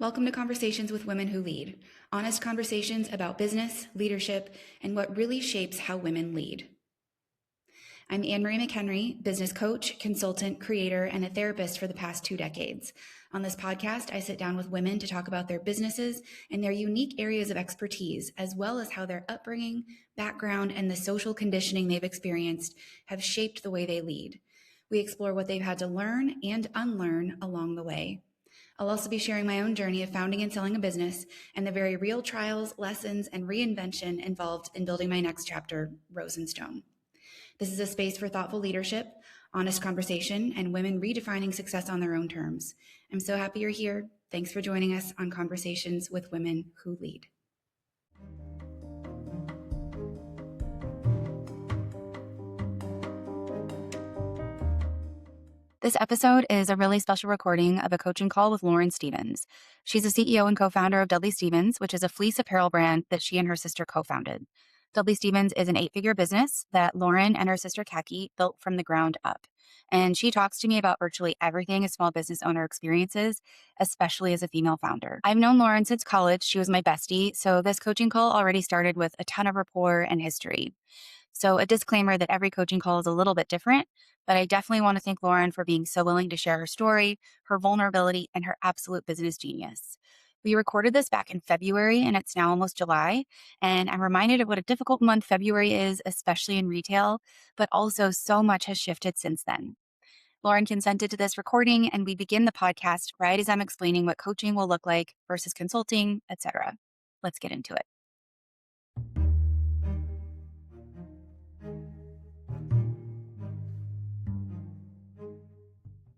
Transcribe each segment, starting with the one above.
Welcome to Conversations with Women Who Lead, honest conversations about business, leadership, and what really shapes how women lead. I'm Anne Marie McHenry, business coach, consultant, creator, and a therapist for the past 2 decades. On this podcast, I sit down with women to talk about their businesses and their unique areas of expertise, as well as how their upbringing, background, and the social conditioning they've experienced have shaped the way they lead. We explore what they've had to learn and unlearn along the way. I'll also be sharing my own journey of founding and selling a business and the very real trials, lessons, and reinvention involved in building my next chapter, Rose and Stone. This is a space for thoughtful leadership, honest conversation, and women redefining success on their own terms. I'm so happy you're here. Thanks for joining us on Conversations with Women Who Lead. This episode is a really special recording of a coaching call with Lauren Stephens. She's the CEO and co-founder of Dudley Stephens, which is a fleece apparel brand that she and her sister co-founded. Dudley Stephens is an 8-figure business that Lauren and her sister Kaki built from the ground up. And she talks to me about virtually everything a small business owner experiences, especially as a female founder. I've known Lauren since college. She was my bestie, so this coaching call already started with a ton of rapport and history. So a disclaimer that every coaching call is a little bit different, but I definitely want to thank Lauren for being so willing to share her story, her vulnerability, and her absolute business genius. We recorded this back in February, and it's now almost July, and I'm reminded of what a difficult month February is, especially in retail, but also so much has shifted since then. Lauren consented to this recording, and we begin the podcast right as I'm explaining what coaching will look like versus consulting, etc. Let's get into it.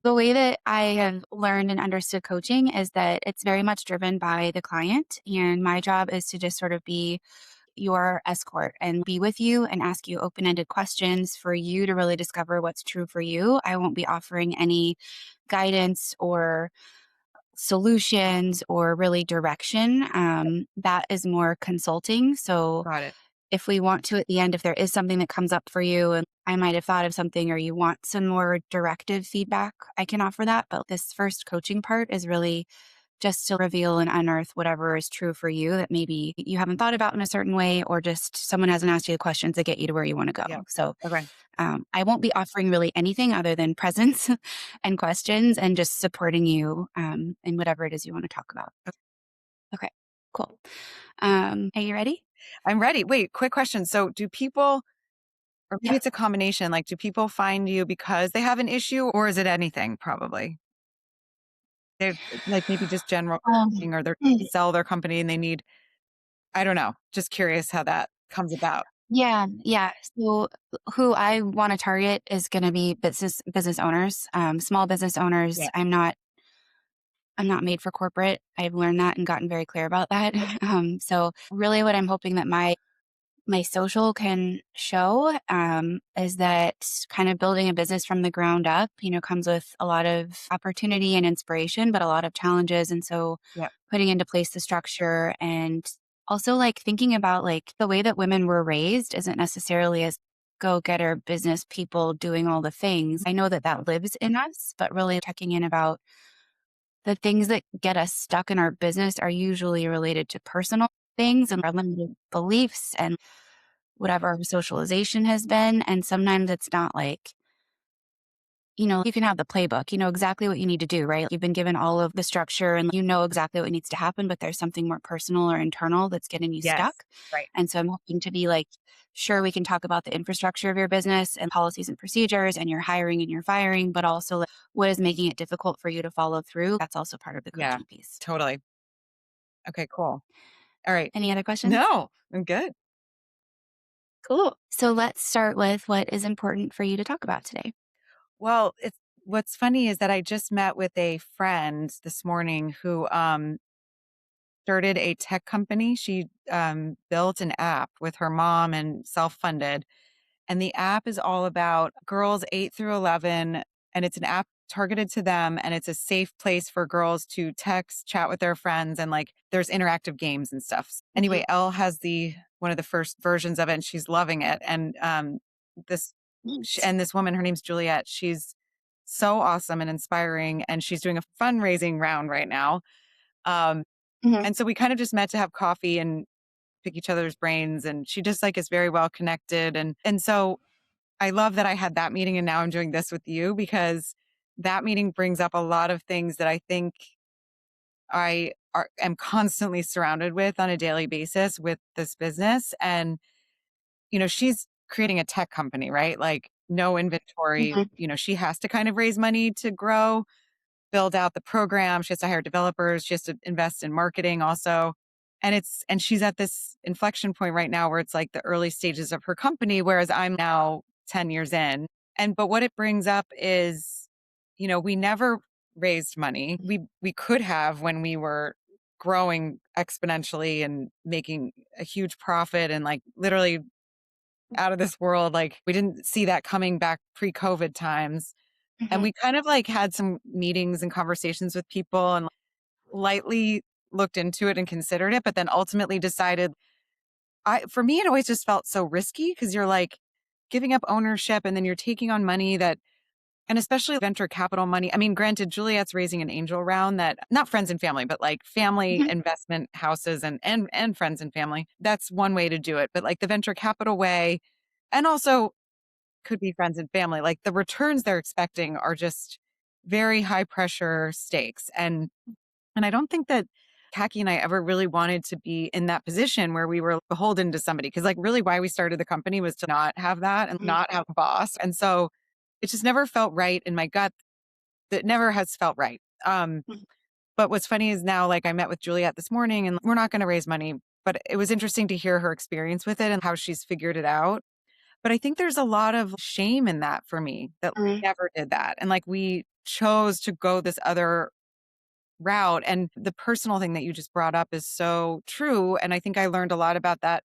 The way that I have learned and understood coaching is that it's very much driven by the client. And my job is to just sort of be your escort and be with you and ask you open-ended questions for you to really discover what's true for you. I won't be offering any guidance or solutions or really direction. That is more consulting. So Got it. if we want to at the end, if there is something that comes up for you and I might have thought of something or you want some more directive feedback, I can offer that. But this first coaching part is really just to reveal and unearth whatever is true for you that maybe you haven't thought about in a certain way, or just someone hasn't asked you the questions that get you to where you want to go. Yeah. So Okay. I won't be offering really anything other than presence and questions and just supporting you in whatever it is you want to talk about. Okay, cool. Are you ready? I'm ready. Wait, quick question. So do people, or maybe Yeah. it's a combination, like do people find you because they have an issue or is it anything probably? They like maybe just general Um, thing or they sell their company and they need, I don't know, just curious how that comes about. Yeah. So who I want to target is going to be business owners, small business owners. Yeah. I'm not made for corporate. I've learned that and gotten very clear about that. So really, what I'm hoping that my social can show is that kind of building a business from the ground up, comes with a lot of opportunity and inspiration, but a lot of challenges. And so Yeah. putting into place the structure and also like thinking about like the way that women were raised isn't necessarily as go-getter business people doing all the things. I know that that lives in us, but really checking in about the things that get us stuck in our business are usually related to personal things and our limited beliefs and whatever our socialization has been. And sometimes it's not like, you can have the playbook, you know exactly what you need to do, right? You've been given all of the structure and you know exactly what needs to happen, but there's something more personal or internal that's getting you Yes. stuck. Right. And so I'm hoping to be like, sure, we can talk about the infrastructure of your business and policies and procedures and your hiring and your firing, but also like, what is making it difficult for you to follow through? That's also part of the Yeah. coaching piece. Totally. Okay, cool. All right. Any other questions? No, I'm good. Cool. So let's start with what is important for you to talk about today. Well, it's what's funny is that I just met with a friend this morning who started a tech company. She built an app with her mom and self-funded. And the app is all about girls 8 through 11. And it's an app targeted to them. And it's a safe place for girls to text, chat with their friends. And like there's interactive games and stuff. Anyway, Elle has one of the first versions of it and she's loving it. And this Nice. and this woman, her name's Juliet. She's so awesome and inspiring. And she's doing a fundraising round right now. Um, Mhm. and so we kind of just met to have coffee and pick each other's brains. And she just like is very well connected. And so I love that I had that meeting and now I'm doing this with you because that meeting brings up a lot of things that I think am constantly surrounded with on a daily basis with this business. And, she's creating a tech company, right? Like no inventory, Mhm. she has to kind of raise money to grow, build out the program. She has to hire developers. She has to invest in marketing also. And she's at this inflection point right now where it's like the early stages of her company, whereas I'm now 10 years in. But what it brings up is, we never raised money. We could have when we were growing exponentially and making a huge profit and like literally out of this world. Like we didn't see that coming back pre-COVID times. And Mhm. we kind of like had some meetings and conversations with people and lightly looked into it and considered it, but then ultimately decided for me, it always just felt so risky because you're like giving up ownership and then you're taking on money and especially venture capital money. I mean, granted, Juliet's raising an angel round that not friends and family, but like family Mhm. investment houses and friends and family. That's one way to do it. But like the venture capital way, and also could be friends and family, like the returns they're expecting are just very high pressure stakes. And I don't think that Kaki and I ever really wanted to be in that position where we were beholden to somebody. Cause like really why we started the company was to not have that and Mhm. not have a boss. And so it just never felt right in my gut. That never has felt right. Mhm. But what's funny is now, like I met with Juliet this morning and we're not going to raise money, but it was interesting to hear her experience with it and how she's figured it out. But I think there's a lot of shame in that for me that Mhm. we never did that. And like we chose to go this other route. And the personal thing that you just brought up is so true. And I think I learned a lot about that.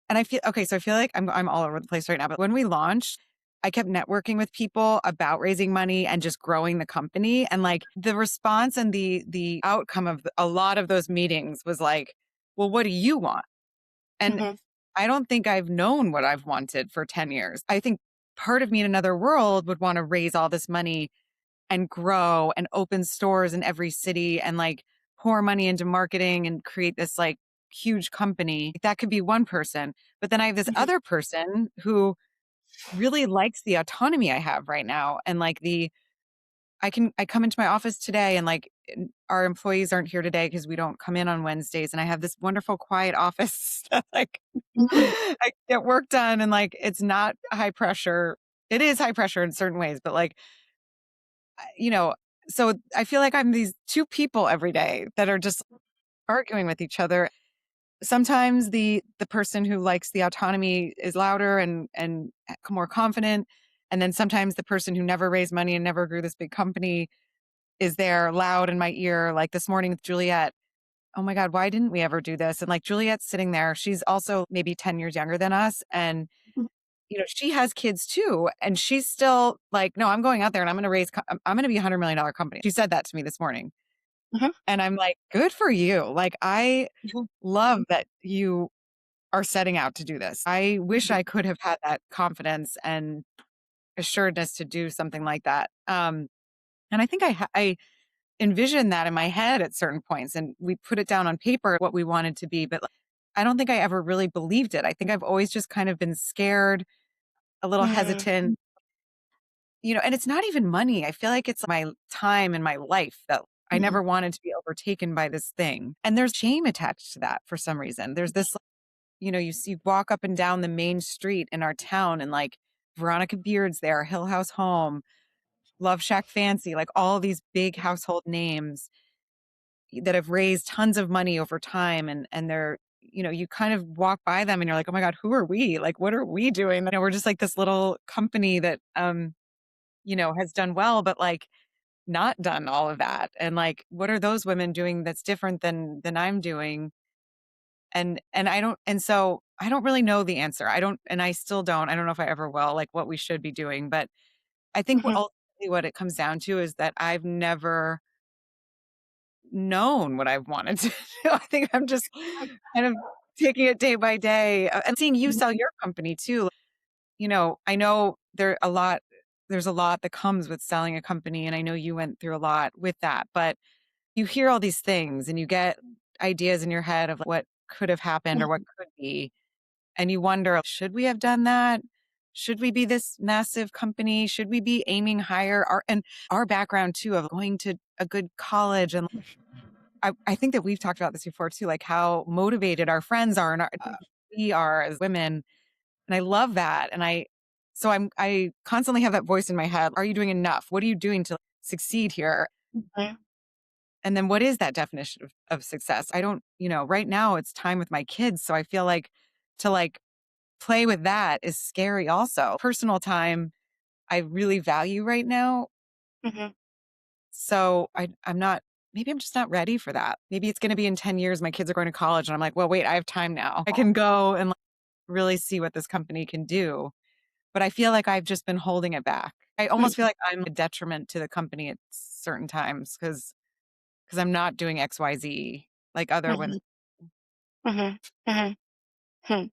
And I feel okay, so I feel like I'm all over the place right now. But when we launched, I kept networking with people about raising money and just growing the company. And like the response and the outcome of a lot of those meetings was like, well, what do you want? And Mhm. I don't think I've known what I've wanted for 10 years. I think part of me in another world would want to raise all this money and grow and open stores in every city and like pour money into marketing and create this like huge company. That could be one person. But then I have this Mhm. other person who really likes the autonomy I have right now. And like I come into my office today and like our employees aren't here today because we don't come in on Wednesdays. And I have this wonderful quiet office that like Mhm. I get work done and like it's not high pressure. It is high pressure in certain ways, but like you know, so I feel like I'm these two people every day that are just arguing with each other. Sometimes the person who likes the autonomy is louder and more confident, and then sometimes the person who never raised money and never grew this big company is there loud in my ear. Like this morning with Juliet, oh my God, why didn't we ever do this? And like Juliet's sitting there, she's also maybe 10 years younger than us, and she has kids too. And she's still like, no, I'm going out there and I'm going to I'm going to be $100 million company. She said that to me this morning. Mhm. And I'm like, good for you. Like, I Mhm. love that you are setting out to do this. I wish Mhm. I could have had that confidence and assuredness to do something like that. And I think I envisioned that in my head at certain points and we put it down on paper, what we wanted to be. But like, I don't think I ever really believed it. I think I've always just kind of been scared, a little Mhm. hesitant. And it's not even money. I feel like it's my time and my life that I Mhm. never wanted to be overtaken by this thing. And there's shame attached to that for some reason. There's this, you walk up and down the main street in our town and like Veronica Beard's there, Hill House Home, Love Shack Fancy, like all these big household names that have raised tons of money over time. And they're, you kind of walk by them and you're like, oh my God, who are we? Like, what are we doing? We're just like this little company that, has done well, but like not done all of that. And like, what are those women doing that's different than I'm doing? And so I don't really know the answer. And I still don't. I don't know if I ever will, like what we should be doing. But I think Mhm. ultimately what it comes down to is that I've never known what I've wanted to do. I think I'm just kind of taking it day by day and seeing you Mhm. sell your company too. I know there's a lot that comes with selling a company, and I know you went through a lot with that. But you hear all these things and you get ideas in your head of what could have happened or what Mhm. could be. And you wonder, should we have done that? Should we be this massive company? Should we be aiming higher? Our background too of going to a good college. And I think that we've talked about this before too, like how motivated our friends are and we are as women. And I love that. I constantly have that voice in my head. Are you doing enough? What are you doing to succeed here? Mhm. And then what is that definition of success? I don't, right now it's time with my kids. So I feel like to like play with that is scary also. Personal time, I really value right now. Mhm. So I'm not, maybe I'm just not ready for that. Maybe it's going to be in 10 years, my kids are going to college and I'm like, well, wait, I have time now. I can go and like, really see what this company can do. But I feel like I've just been holding it back. I almost feel like I'm a detriment to the company at certain times because I'm not doing XYZ like other women. Mhm. Mhm. Mhm. Hmm.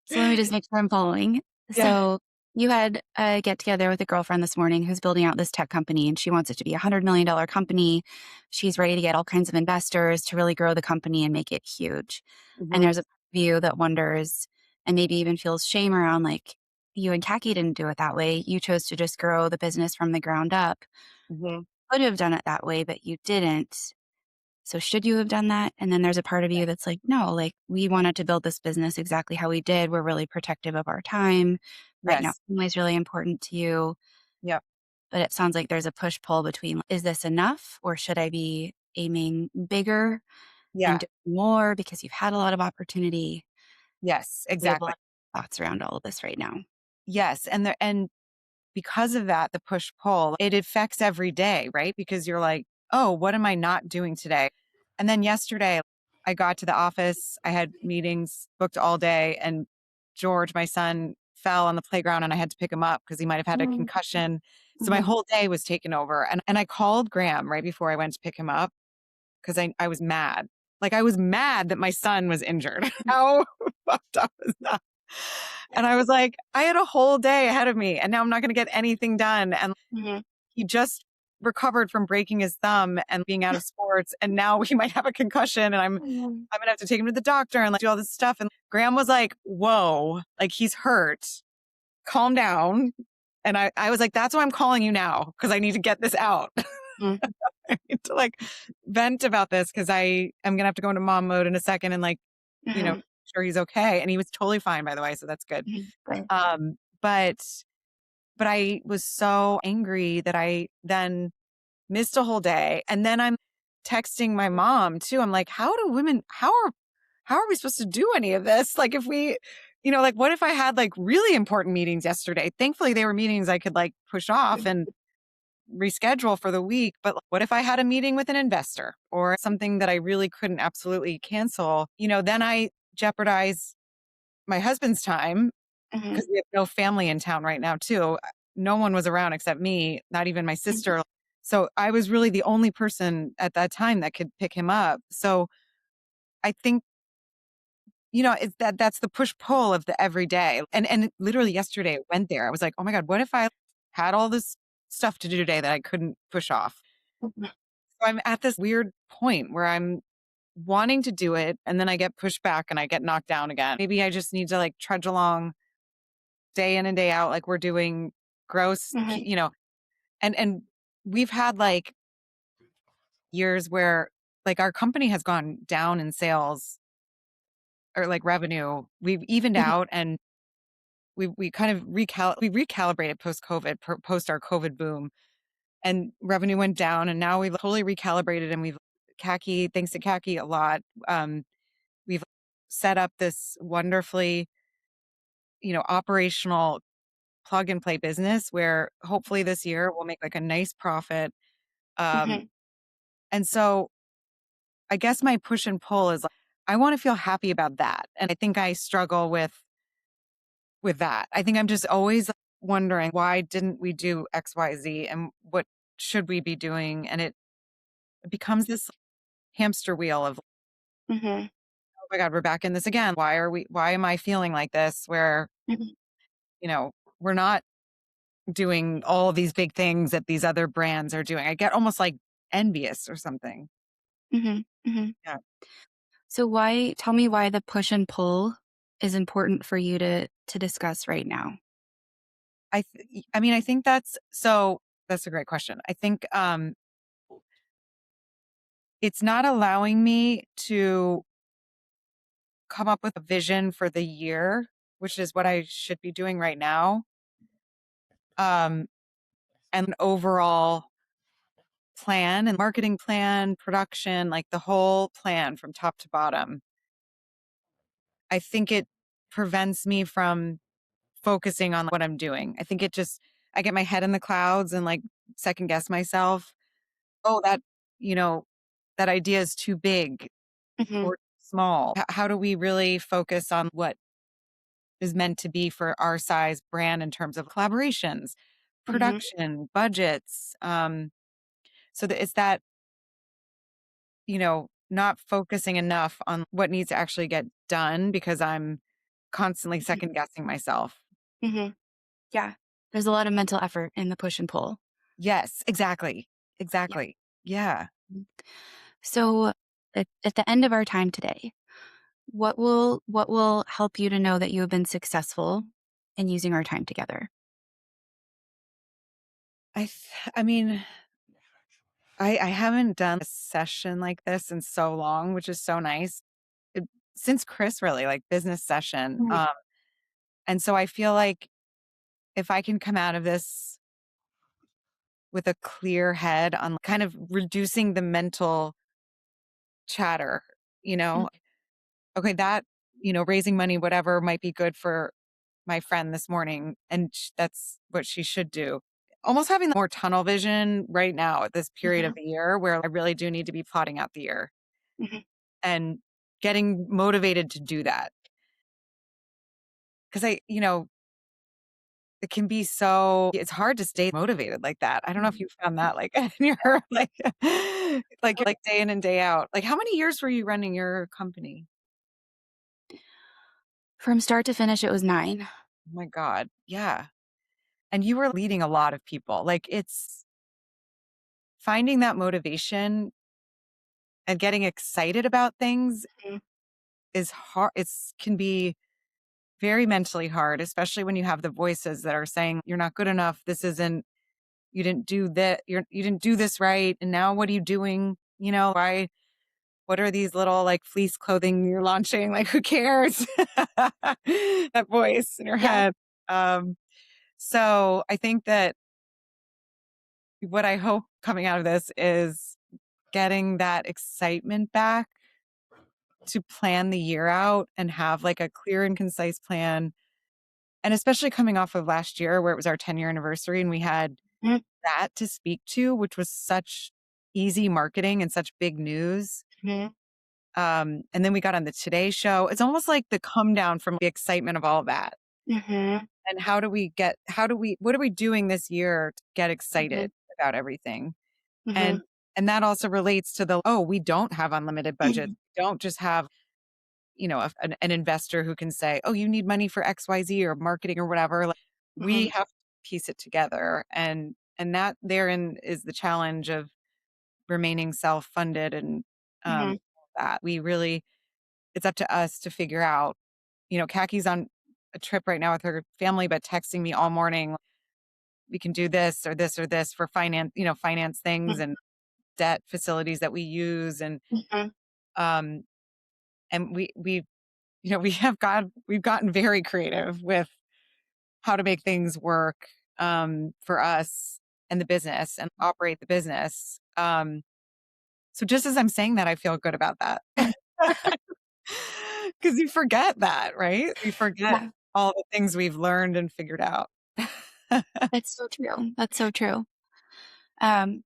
So let me just make sure I'm following. Yeah. So you had a get together with a girlfriend this morning who's building out this tech company and she wants it to be $100 million company. She's ready to get all kinds of investors to really grow the company and make it huge. And Hmm. there's a part of you that wonders and maybe even feels shame around like you and Kaki didn't do it that way. You chose to just grow the business from the ground up. Hmm. Could have done it that way, but you didn't. So should you have done that? And then there's a part of you that's like, no, like we wanted to build this business exactly how we did. We're really protective of our time. Right now, Yes. family is really important to you. Yep. But it sounds like there's a push pull between is this enough or should I be aiming bigger and Yeah. doing more because you've had a lot of opportunity? Yes. We have a Exactly. lot of thoughts around all of this right now. Yes. And because of that, the push pull, it affects every day, right? Because you're like, oh, what am I not doing today? And then yesterday, I got to the office. I had meetings booked all day, and George, my son, fell on the playground and I had to pick him up because he might have had a Mhm, concussion. So my mhm, whole day was taken over. And I called Graham right before I went to pick him up because I was mad. Like I was mad that my son was injured. How fucked up is that? And I was like, I had a whole day ahead of me and now I'm not going to get anything done. And mhm, he just recovered from breaking his thumb and being out of sports. And now he might have a concussion and mhm, I'm going to have to take him to the doctor and like do all this stuff. And Graham was like, whoa, like he's hurt. Calm down. And I was like, that's why I'm calling you now because I need to get this out. mhm, I need to like vent about this because I am gonna have to go into mom mode in a second and like, mhm, sure he's okay. And he was totally fine, by the way, so that's good. mhm. Good. Um, but but I was so angry that I then missed a whole day. And then I'm texting my mom too. I'm like, how are we supposed to do any of this? Like if we, like what if I had like really important meetings yesterday? Thankfully they were meetings I could like push off and reschedule for the week. But what if I had a meeting with an investor or something that I really couldn't absolutely cancel? Then I jeopardize my husband's time Mhm, because we have no family in town right now, too. No one was around except me, not even my mhm, sister. So I was really the only person at that time that could pick him up. So I think, it's that's the push pull of the everyday. And literally yesterday I went there. I was like, oh my God, what if I had all this stuff to do today that I couldn't push off? mhm, So I'm at this weird point where I'm wanting to do it and then I get pushed back and I get knocked down again. Maybe I just need to like trudge along day in and day out like we're doing gross, mhm, and we've had like years where like our company has gone down in sales or like revenue. We've evened mhm, out and we kind of we recalibrated post COVID, post our COVID boom, and revenue went down and now we've totally recalibrated and we've Kaki, thanks to Kaki a lot. We've set up this wonderfully, operational plug and play business where hopefully this year we'll make like a nice profit. Um, mhm, and so I guess my push and pull is like, I want to feel happy about that. And I think I struggle with that. I think I'm just always wondering why didn't we do XYZ and what should we be doing? And it becomes this hamster wheel of, mhm, oh my God, we're back in this again. Why am I feeling like this? Where, mhm, you know, we're not doing all these big things that these other brands are doing. I get almost like envious or something. Mhm, mhm. Yeah. So why tell me why the push and pull is important for you to discuss right now? I mean, I think that's a great question. I think, it's not allowing me to come up with a vision for the year, which is what I should be doing right now, um, and an overall plan and marketing plan, production, like the whole plan from top to bottom. I think it prevents me from focusing on what I'm doing. I think I get my head in the clouds and like second guess myself. Oh, you know, that idea is too big Mhm, or small. How do we really focus on what is meant to be for our size brand in terms of collaborations, mhm, production, budgets? So that it's that, not focusing enough on what needs to actually get done because I'm constantly mhm, second guessing myself. mhm. Yeah. There's a lot of mental effort in the push and pull. Yes, exactly. Yeah. Exactly. Yeah. Mhm. So at the end of our time today, what will help you to know that you have been successful in using our time together? I mean, I haven't done a session like this in so long, which is so nice. It, since Chris really like business session. Mhm, And so I feel like if I can come out of this with a clear head on kind of reducing the mental chatter, you mhm, know, okay, raising money, whatever might be good for my friend this morning. And that's what she should do. Almost having more tunnel vision right now at this period of mhm, the year where I really do need to be plotting out the year mhm, and getting motivated to do that. Cause it can be it's hard to stay motivated like that. I don't know if mhm. you found that like in your like day in and day out. Like how many years were you running your company? From start to finish, it was 9. Oh my God. Yeah. And you were leading a lot of people. Like it's finding that motivation and getting excited about things Mhm, is hard. It's can be very mentally hard, especially when you have the voices that are saying you're not good enough. This isn't you didn't do that. You didn't do this right. And now what are you doing? Why what are these little like fleece clothing you're launching? Like who cares? That voice in your yeah, head. Um, so I think that what I hope coming out of this is getting that excitement back to plan the year out and have like a clear and concise plan. And especially coming off of last year where it was our 10-year anniversary and we had mhm, that to speak to, which was such easy marketing and such big news. mhm, And then we got on the Today Show. It's almost like the come down from the excitement of all that. mhm, And what are we doing this year to get mhm, excited about everything? mhm, And and that also relates to we don't have unlimited budgets. We don't just have, an investor who can say, oh, you need money for XYZ or marketing or whatever. Like, we mhm, have to piece it together. And that therein is the challenge of remaining self-funded and mhm, that we really it's up to us to figure out. Kaki's on a trip right now with her family, but texting me all morning, we can do this or this for finance things mhm, and debt facilities that we use. mhm, Um, and we've gotten very creative with how to make things work, for us and the business and operate the business. So just as I'm saying that, I feel good about that. mhm. Because you forget that, right? We forget Yeah, all the things we've learned and figured out. that's so true. That's so true. Um,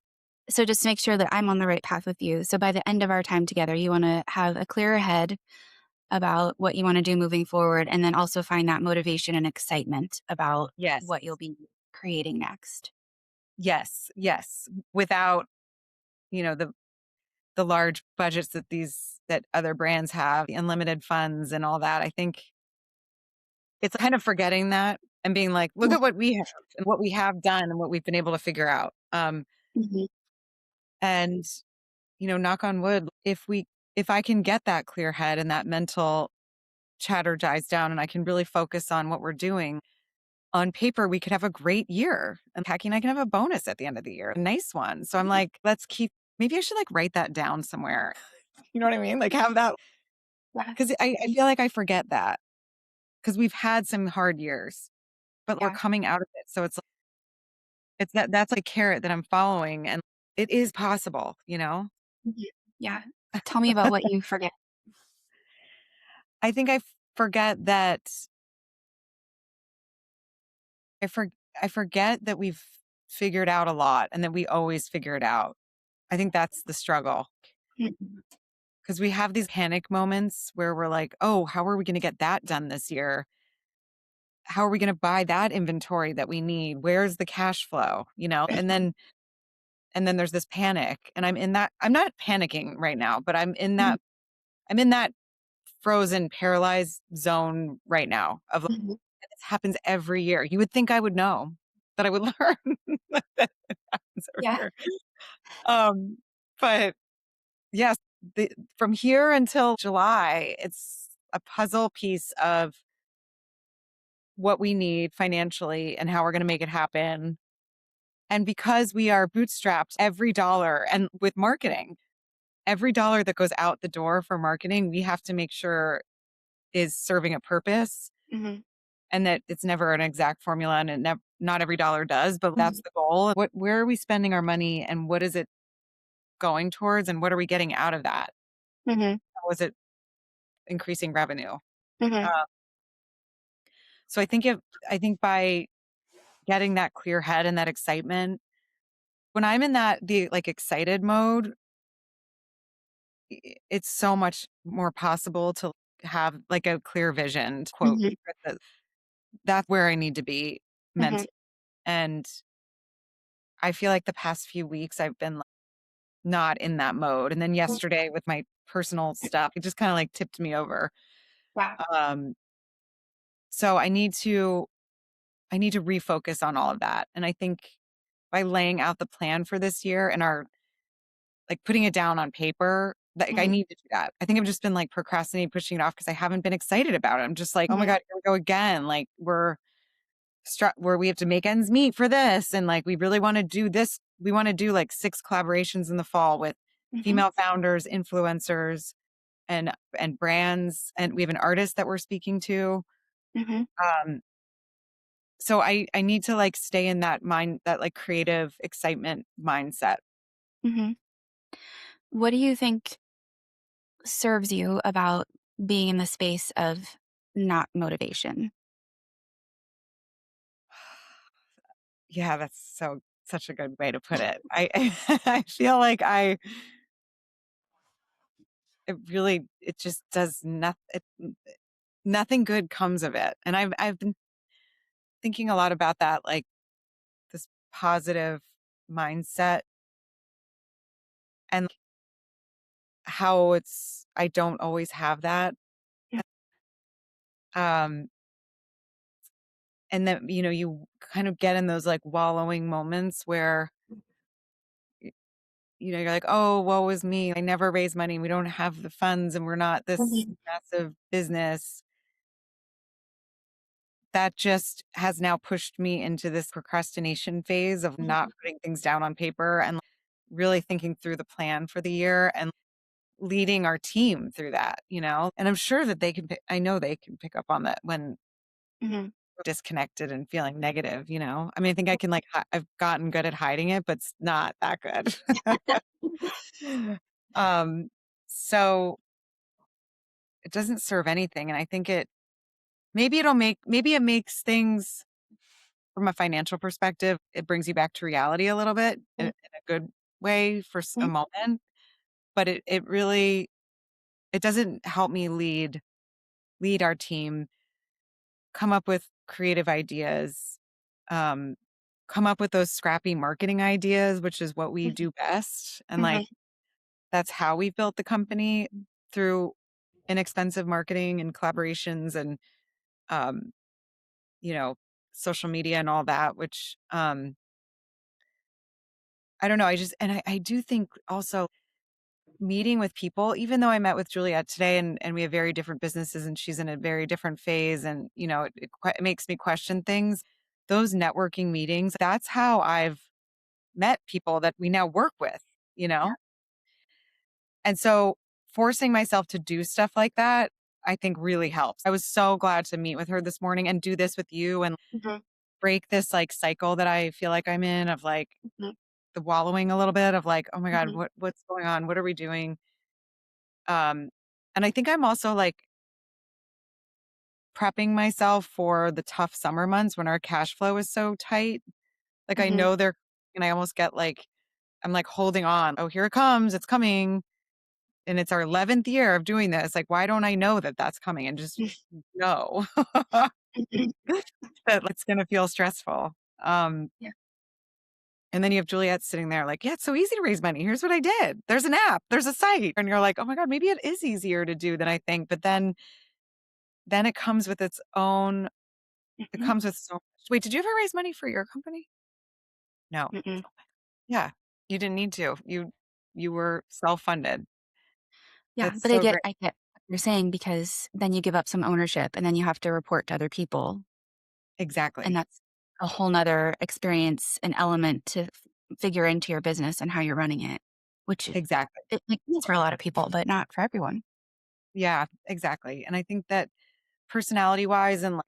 so just to make sure that I'm on the right path with you. So by the end of our time together, you want to have a clearer head about what you want to do moving forward, and then also find that motivation and excitement about Yes. what you'll be creating next. Yes. Yes. Without, the large budgets that other brands have, the unlimited funds and all that. I think it's kind of forgetting that and being like, look Yeah. at what we have and what we have done and what we've been able to figure out. Mhm. And, knock on wood, if I can get that clear head and that mental chatter dies down and I can really focus on what we're doing, on paper, we could have a great year. And Kaki and I can have a bonus at the end of the year, a nice one. So I'm like, maybe I should like write that down somewhere. You know what I mean? Like have that, Yeah. because I feel like I forget that because we've had some hard years, but we're Yeah. coming out of it. So it's that's like carrot that I'm following and it is possible. Mhm. Yeah. Tell me about what you forget. I think forget that I for I forget that we've figured out a lot and that we always figure it out. I think that's the struggle Mhm. because we have these panic moments where we're like, "Oh, how are we going to get that done this year? How are we going to buy that inventory that we need? Where's the cash flow?" And then there's this panic and I'm not panicking right now, but Mhm. I'm in that frozen paralyzed zone right now of like, Mhm. this happens every year. You would think I would know that I would learn that it happens every Yeah. year. Um, but yes, from here until July, it's a puzzle piece of what we need financially and how we're going to make it happen. And because we are bootstrapped, every dollar and with marketing, every dollar that goes out the door for marketing, we have to make sure is serving a purpose Mhm. and that it's never an exact formula and not every dollar does, but that's Mhm. the goal. Where are we spending our money and what is it going towards and what are we getting out of that? Mhm. How is it increasing revenue? Mhm. Uh, so I think by getting that clear head and that excitement, when I'm in the like excited mode, it's so much more possible to have like a clear vision, to quote, Mhm. that that's where I need to be Mhm. mentally. And I feel like the past few weeks I've been like, not in that mode. And then yesterday with my personal stuff, it just kind of like tipped me over. Wow. Um, so I need to refocus on all of that. And I think by laying out the plan for this year and like putting it down on paper, like I Mhm. need to do that. I think I've just been like procrastinating, pushing it off because I haven't been excited about it. I'm just like, oh my Mhm. God, here we go again. Like where we have to make ends meet for this. And like, we really want to do this. We want to do like 6 collaborations in the fall with Mhm. female founders, influencers, and brands. And we have an artist that we're speaking to. Mhm. Um, so I need to like stay in that like creative excitement mindset. Mhm. What do you think serves you about being in the space of not motivation? Yeah, that's such a good way to put it. I feel like it just does nothing. Nothing good comes of it. And I've been thinking a lot about that, like this positive mindset and how I don't always have that. Um, and then, you kind of get in those like wallowing moments where, y- you're like, oh, woe is me. I never raise money. We don't have the funds and we're not this Mhm. massive business. That just has now pushed me into this procrastination phase of not Mhm. putting things down on paper and really thinking through the plan for the year and leading our team through that. And I'm sure that I know they can pick up on that when Mhm. we're disconnected and feeling negative. I mean, I think I can I've gotten good at hiding it, but it's not that good. um, so it doesn't serve anything. And I think maybe it makes things from a financial perspective, it brings you back to reality a little bit in a good way for a Mhm. moment, but it really it doesn't help me lead our team, come up with creative ideas, um, come up with those scrappy marketing ideas, which is what we do best. And like Mhm. that's how we've built the company through inexpensive marketing and collaborations and um, you know, social media and all that, which I don't know. I do think also meeting with people, even though I met with Juliet today and we have very different businesses and she's in a very different phase and, it makes me question things. Those networking meetings, that's how I've met people that we now work with, you Yeah. know? And so forcing myself to do stuff like that, I think really helps. I was so glad to meet with her this morning and do this with you and Mhm, break this like cycle that I feel like I'm in of like mhm, the wallowing a little bit of like, oh my God, mhm, what's going on? What are we doing? Um, and I think I'm also like prepping myself for the tough summer months when our cash flow is so tight. Like I mhm, know they're and I almost get like I'm like holding on. Oh, here it comes. It's coming. And it's our 11th year of doing this. Like, why don't I know that that's coming and just know mhm. that it's going to feel stressful? Um, Yeah. and then you have Juliet sitting there like, yeah, it's so easy to raise money. Here's what I did. There's an app, there's a site. And you're like, oh my God, maybe it is easier to do than I think. But then it comes with its own, it Mhm, comes with so much. Wait, did you ever raise money for your company? No. mm-mm. Yeah. You didn't need to. You were self-funded. Yeah, That's but so great. I get what you're saying because then you give up some ownership and then you have to report to other people, and Exactly. that's a whole 'nother experience and element to figure into your business and how you're running it, which Exactly. it like, is for a lot of people, but not for everyone. Yeah, exactly. And I think that personality wise and like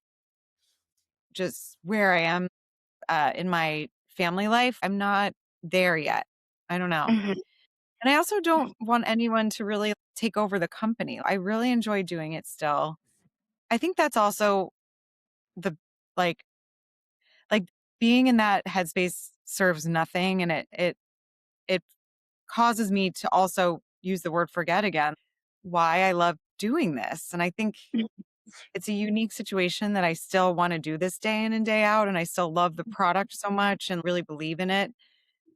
just where I am in my family life, I'm not there yet. I don't know. Mhm, And I also don't want anyone to really take over the company. I really enjoy doing it still. I think that's also the like like being in that headspace serves nothing and it causes me to also use the word forget again why I love doing this. And I think mhm, it's a unique situation that I still want to do this day in and day out and I still love the product so much and really believe in it.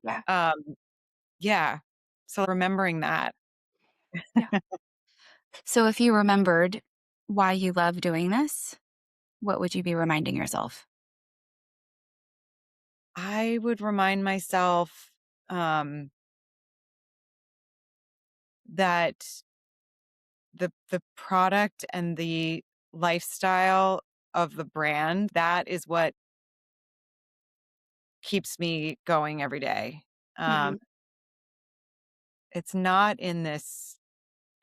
yeah, Um yeah. So remembering that, yeah. So if you remembered why you love doing this, what would you be reminding yourself? I would remind myself um that the product and the lifestyle of the brand, that is what keeps me going every day. Um, Mhm, it's not in this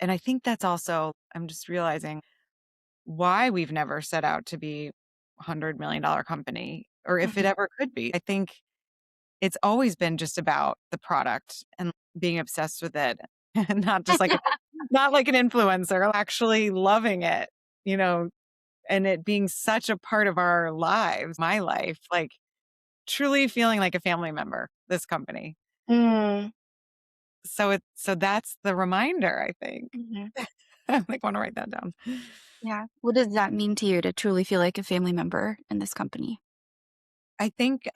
and I think that's also I'm just realizing why we've never set out to be $100 million company or if it mhm. ever could be. I think it's always been just about the product and being obsessed with it and not just like not like an influencer, actually loving it, you know, and it being such a part of our lives, my life, like truly feeling like a family member, this company. Mm, So that's the reminder, I think. mhm. I like want to write that down. Yeah. What does that mean to you to truly feel like a family member in this company? I think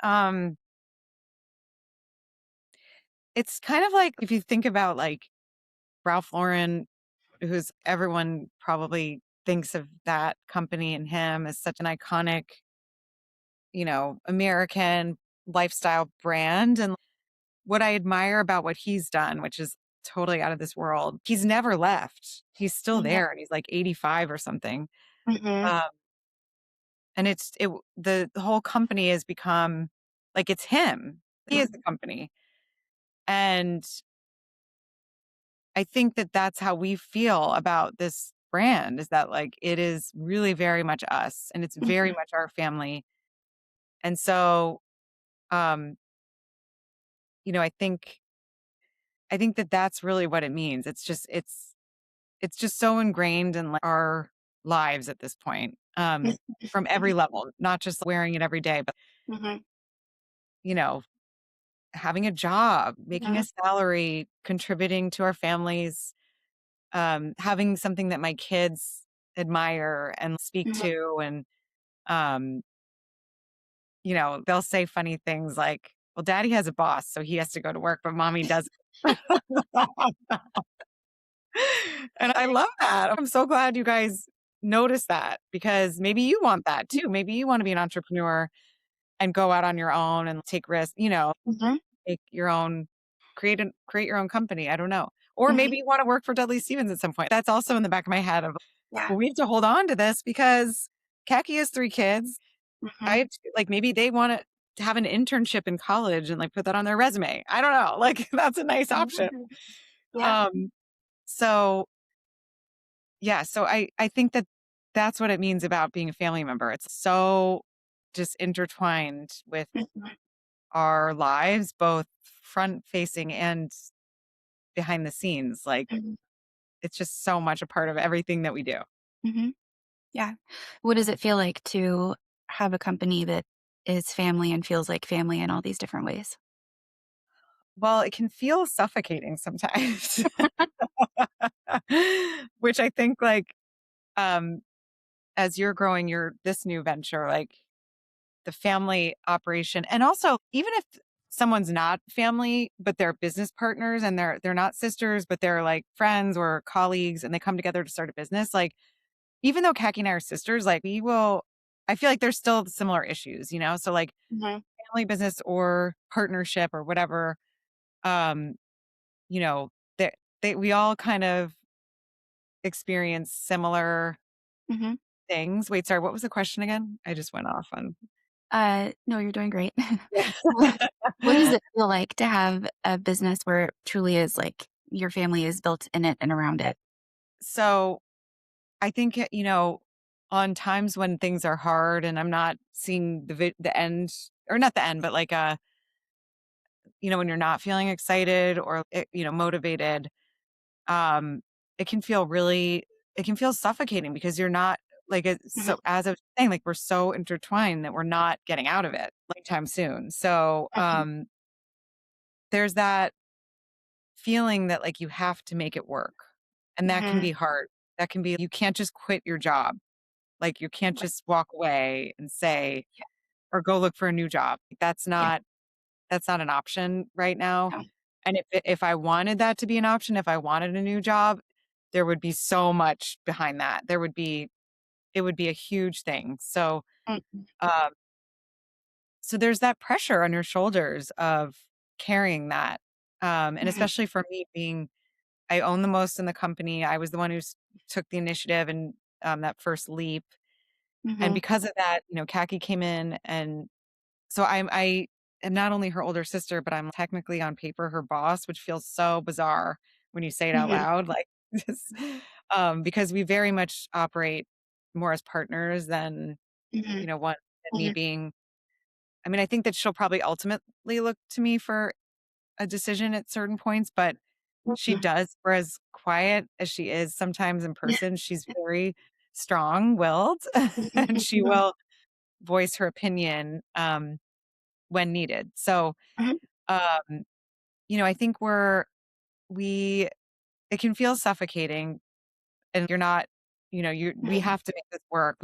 it's kind of like if you think about like Ralph Lauren, who's everyone probably thinks of that company and him as such an iconic, American lifestyle brand. And what I admire about what he's done, which is totally out of this world, he's never left. He's still Yeah. there and he's like 85 or something. Mhm. Um, and the whole company has become like it's him. He is the company. And I think that that's how we feel about this brand is that like it is really very much us and it's very Mhm. much our family. And so um I think that that's really what it means. It's just so ingrained in like, our lives at this point. From every level, not just wearing it every day, but Mhm. you know, having a job, making a Mhm. salary, contributing to our families, having something that my kids admire and speak Mhm. to. And, um, they'll say funny things like, well, daddy has a boss, so he has to go to work, but mommy doesn't. And I love that. I'm so glad you guys notice that because maybe you want that too. Maybe you want to be an entrepreneur and go out on your own and take risks, Mhm. take your own create your own company. I don't know. Or Mhm. maybe you want to work for Dudley Stephens at some point. That's also in the back of my head of, Yeah. well, we have to hold on to this because Kaki has 3 kids. I Mhm. have like maybe they want to have an internship in college and like put that on their resume. I don't know. Like that's a nice option. Mhm. Yeah. Um so yeah, so I think that that's what it means about being a family member. It's so just intertwined with Mhm. our lives, both front facing and behind the scenes. Like Mhm. it's just so much a part of everything that we do. Mhm. Yeah. What does it feel like to have a company that is family and feels like family in all these different ways? Well, it can feel suffocating sometimes, which I think like um as you're growing your this new venture, like the family operation, and also even if someone's not family but they're business partners and they're not sisters but they're like friends or colleagues and they come together to start a business, like even though Kaki and I are sisters, like we will, I feel like there's still similar issues, so like Mhm. family business or partnership or whatever, um you know that we all kind of experience similar Mhm. things. Wait, sorry, what was the question again? I just went off on. No, you're doing great. Yeah. What what does it feel like to have a business where it truly is like your family is built in it and around it? So I think, on times when things are hard and I'm not seeing the end, or not the end, but like, when you're not feeling excited or, motivated, um, it can feel it can feel suffocating because you're not like, Mhm. so as I was saying, like we're so intertwined that we're not getting out of it anytime soon. So, Mhm. there's that feeling that like you have to make it work. And that can Mhm. be hard. That can be, you can't just quit your job. Like you can't Right. just walk away and say, Yeah. or go look for a new job. Yeah. That's not an option right now. No. And if I wanted that to be an option, if I wanted a new job, there would be so much behind that. It would be a huge thing. Mhm. Um, so there's that pressure on your shoulders of carrying that. And Mhm. especially for me being, I own the most in the company. I was the one who took the initiative and that first leap. And Mhm. because of that, Kaki came in, and so I am not only her older sister, but I'm technically on paper her boss, which feels so bizarre when you say it out Mhm. loud, like just, because we very much operate more as partners than Mhm. one than me Mhm. being. I mean, I think that she'll probably ultimately look to me for a decision at certain points, but she Mhm. does. For as quiet as she is sometimes in person, she's very strong-willed, and she Mhm. will voice her opinion, when needed. So, Mhm. um, I think we it can feel suffocating, and you're not, we Mhm. have to make this work.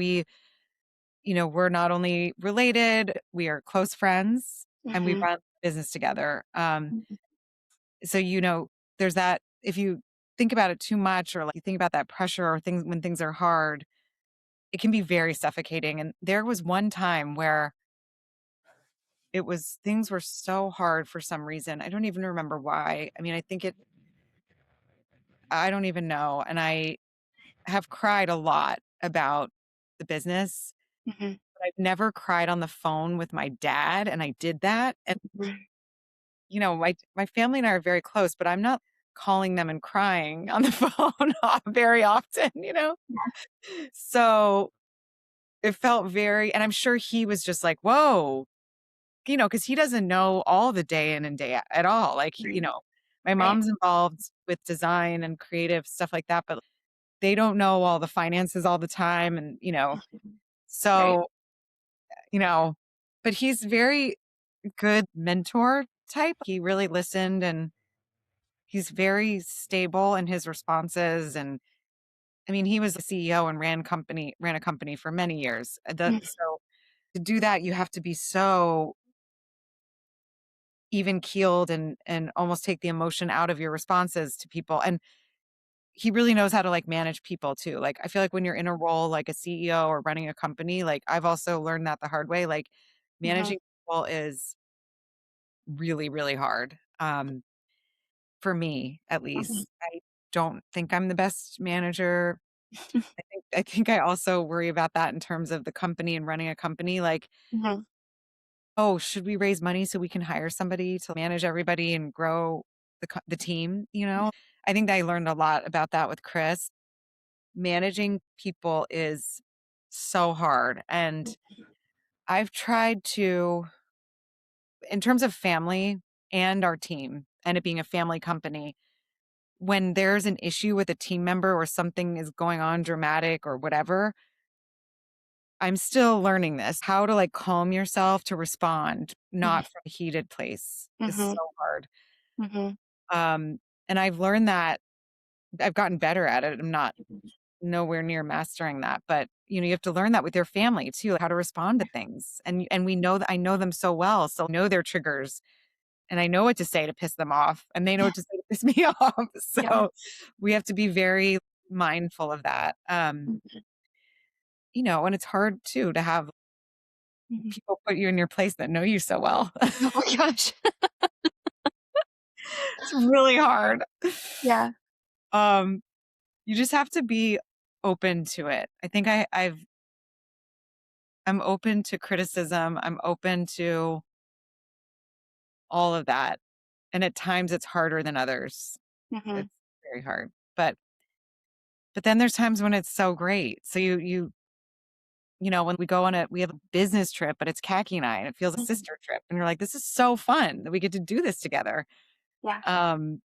We're not only related, we are close friends, and we Mhm. run business together. Mhm. So, there's that if you think about it too much or like you think about that pressure or things when things are hard, it can be very suffocating. And there was one time where things were so hard for some reason. I don't even remember why. I mean, I don't even know. And I have cried a lot about the business, Mhm. but I've never cried on the phone with my dad. And I did that. And, Mhm. my family and I are very close, but I'm not calling them and crying on the phone very often. So it felt and I'm sure he was just like, whoa, because he doesn't know all the day in and day out at all. Like, Right. my Right. mom's involved with design and creative stuff like that, but they don't know all the finances all the time. And, Mhm. Right. so, you know, but he's very good mentor type. He really listened, and he's very stable in his responses. And I mean, he was the CEO and ran a company for many years. Mhm. So to do that, you have to be so even keeled and almost take the emotion out of your responses to people. And he really knows how to like manage people too. Like I feel like when you're in a role like a CEO or running a company, like I've also learned that the hard way. Like Mhm. managing people is really, really hard. for me, at Mhm. least. I don't think I'm the best manager. I think I also worry about that in terms of the company and running a company, like, Mhm. "Oh, should we raise money so we can hire somebody to manage everybody and grow the team?" You know? I think I learned a lot about that with Chris. Managing people is so hard, and I've tried to, in terms of family and our team and it being a family company, when there's an issue with a team member or something is going on dramatic or whatever, I'm still learning this, how to, like, calm yourself to respond, Mhm. not from a heated place is Mhm. so hard. Mhm. Um, and I've learned that I've gotten better at it. I'm not nowhere near mastering that, but, you have to learn that with your family too, like, how to respond to things. And we know that I know them so well, so I know their triggers, and I know what to say to piss them off, and they know what to say to piss me off. Yeah. So we have to be very mindful of that. Mhm. And it's hard too to have Mhm. people put you in your place that know you so well. Oh my gosh. It's really hard. Yeah. Um, you just have to be open to it. I think I'm open to criticism. I'm open to all of that. And at times it's harder than others. Mhm. It's very hard. But then there's times when it's so great. So when we have a business trip, but it's Kaki and I, and it feels a Mhm. sister trip. And you're like, this is so fun that we get to do this together. Yeah. Um,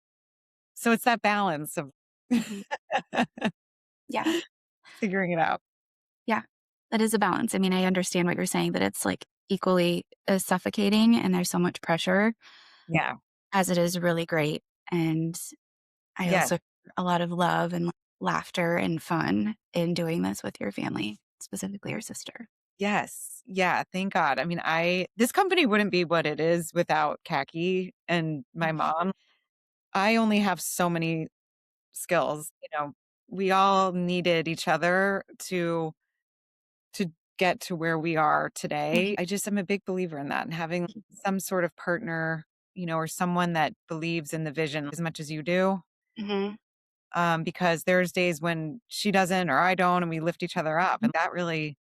so it's that balance of Mhm. Yeah. figuring it out. Yeah. That is a balance. I mean, I understand what you're saying, that it's, like, equally as suffocating and there's so much pressure Yeah. as it is really great, and I Yes. also a lot of love and laughter and fun in doing this with your family, specifically your sister. Yes. Yeah. Thank God. I mean, this company wouldn't be what it is without Kaki and my Mhm. mom. I only have so many skills. We all needed each other to get to where we are today. Mhm. I just am a big believer in that, and having some sort of partner, or someone that believes in the vision as much as you do. Mhm. Because there's days when she doesn't or I don't, and we lift each other up. And that really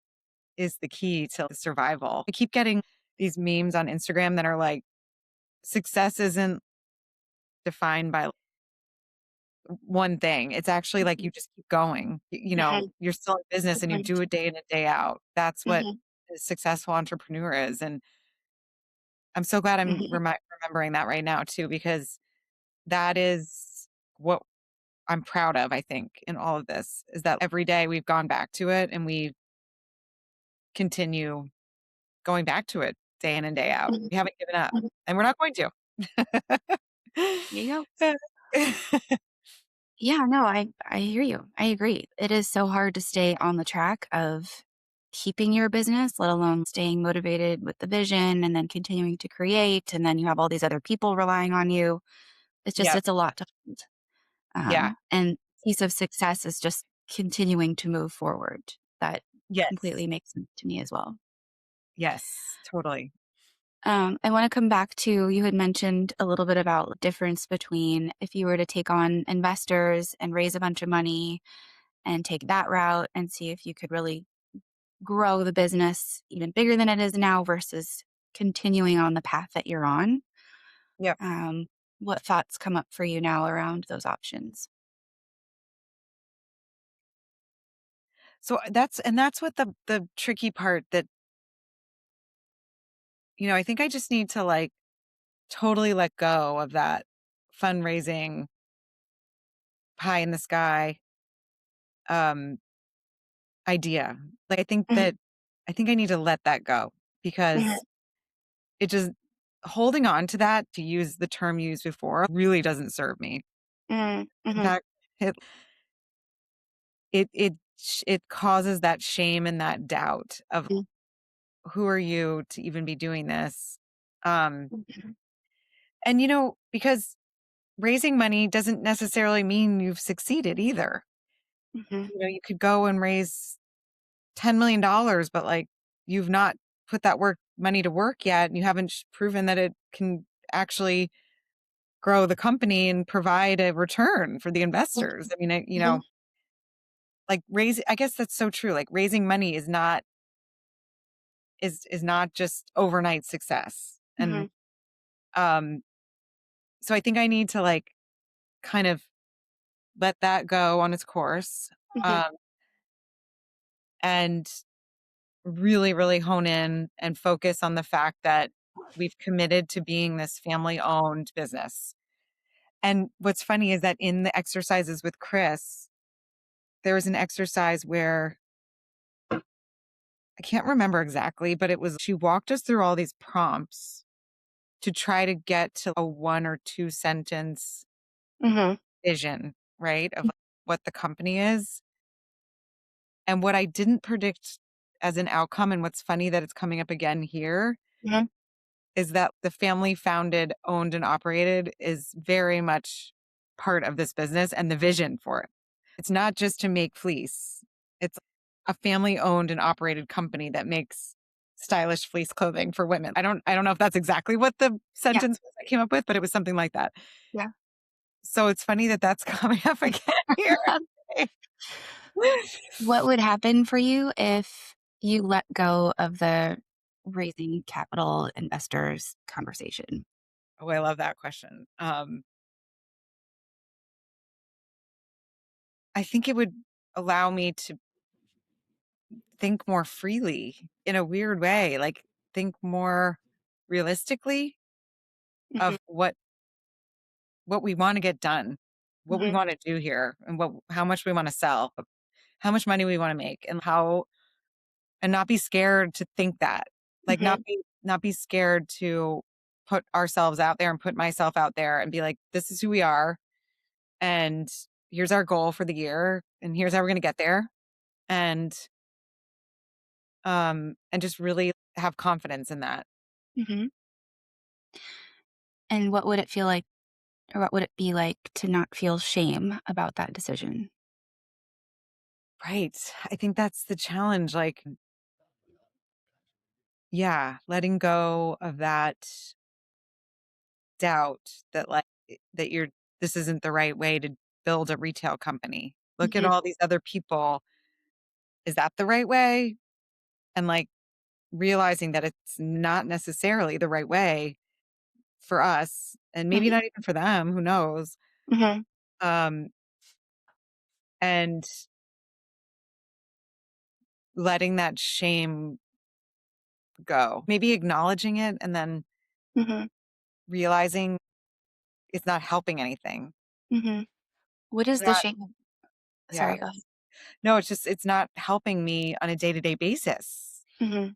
is the key to survival. I keep getting these memes on Instagram that are like, success isn't defined by one thing. It's actually like Mhm. you just keep going. Mhm. You're still in business and you Mhm. do it day in and day out. That's what Mhm. a successful entrepreneur is. And I'm so glad I'm Mhm. remembering that right now too, because that is what I'm proud of, I think, in all of this is that every day we've gone back to it and we continue going back to it day in and day out. Mhm. We haven't given up, Mhm. and we're not going to. There you go. Yeah, no, I hear you. I agree. It is so hard to stay on the track of keeping your business, let alone staying motivated with the vision and then continuing to create, and then you have all these other people relying on you. Yep. It's a lot to hold. Yeah. And piece of success is just continuing to move forward. That Yes. completely makes sense to me as well. Yes. Totally. I want to come back to, you had mentioned a little bit about difference between if you were to take on investors and raise a bunch of money and take that route and see if you could really grow the business even bigger than it is now versus continuing on the path that you're on. Yep. Um, what thoughts come up for you now around those options? So that's what the tricky part that, I think I just need to, like, totally let go of that fundraising pie in the sky um idea. Like, Mhm. I think I need to let that go Mhm. because it just holding on to that, to use the term used before, really doesn't serve me. Mhm. In Mhm. fact, it causes that shame and that doubt of, Mhm. who are you to even be doing this? Um, Mhm. and because raising money doesn't necessarily mean you've succeeded either. Mhm. You could go and raise $10 million, but, like, you've not put that money to work yet, and you haven't proven that it can actually grow the company and provide a return for the investors. I mean, Mhm, like I guess that's so true. Like raising money is not just overnight success. And mhm, um so I think I need to like kind of let that go on its course. mhm, Um and really, really hone in and focus on the fact that we've committed to being this family owned business. And what's funny is that in the exercises with Chris, there was an exercise where I can't remember exactly, but it was she walked us through all these prompts to try to get to a 1 or 2 sentence mhm, vision, right, of like, what the company is. And what I didn't predict as an outcome, and what's funny that it's coming up again here, mhm, is that the family founded, owned, and operated is very much part of this business and the vision for it. It's not just to make fleece. It's a family owned and operated company that makes stylish fleece clothing for women. I don't know if that's exactly what the yeah, sentence was I came up with, but it was something like that. yeah. So it's funny that that's coming up again here. What would happen for you if you let go of the raising capital investors conversation? Oh, I love that question. I think it would allow me to think more freely in a weird way, like think more realistically Mhm, of what we want to get done, what we mhm, want to do here, and what how much we want to sell, how much money we want to make, and how and not be scared to think that. Like mhm, not be scared to put ourselves out there and put myself out there and be like, this is who we are and here's our goal for the year and here's how we're going to get there. And just really have confidence in that. mhm. And what would it feel like, or what would it be like to not feel shame about that decision? Right. I think that's the challenge. Like, yeah, letting go of that doubt that that this isn't the right way to build a retail company. Look at Mhm, all these other people. Is that the right way? And like realizing that it's not necessarily the right way for us and maybe mhm, not even for them, who knows? mhm, Um and letting that shame go. Maybe acknowledging it and then mhm, realizing it's not helping anything. mhm. What is the Not shame? yeah. Sorry, go ahead. No, it's just it's not helping me on a day-to-day basis. Mhm.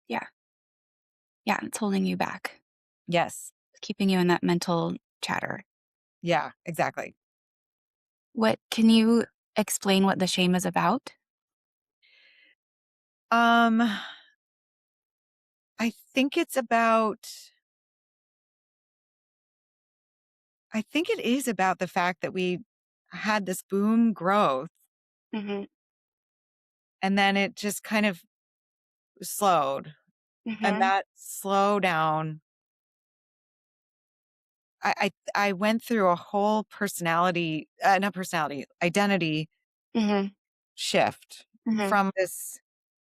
Yeah, yeah, it's holding you back, Yes. keeping you in that mental chatter. Yeah, exactly. What can you explain what the shame is about? Um, I think it's about I think it is about the fact that we had this boom growth Mhm, and then it just kind of slowed. And mhm, that slowdown, I went through a whole not personality, identity mhm, shift mhm, from this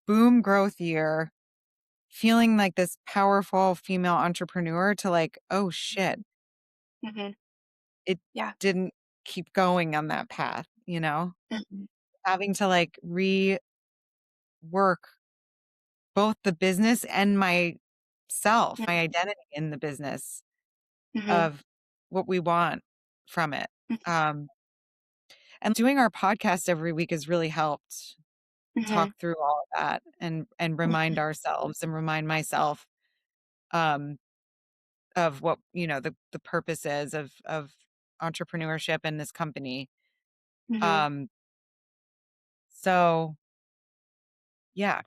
boom growth year, feeling like this powerful female entrepreneur to like, oh shit, mhm. it Yeah. didn't keep going on that path, Mhm, having to like rework both the business and myself, my identity in the business mhm, of what we want from it. mhm, Um, and doing our podcast every week has really helped mhm, talk through all of that and remind mhm, ourselves and remind myself um, of what the purpose is of entrepreneurship in this company. mhm. Um, so yeah,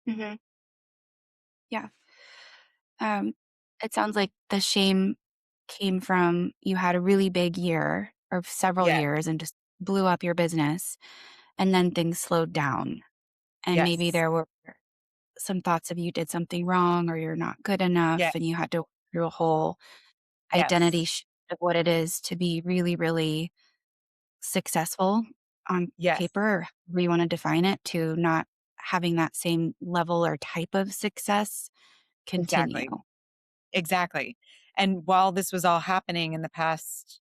Mhm. Yeah. Um, it sounds like the shame came from you had a really big year or several yes, years and just blew up your business, and then things slowed down. And maybe yes, there were some thoughts of you did something wrong or you're not good enough yeah, and you had to work through a whole identity Yes. shift of what it is to be really, really successful on Yes. paper, or however you wanna define it, to not having that same level or type of success continue. Exactly. Exactly. And while this was all happening in the past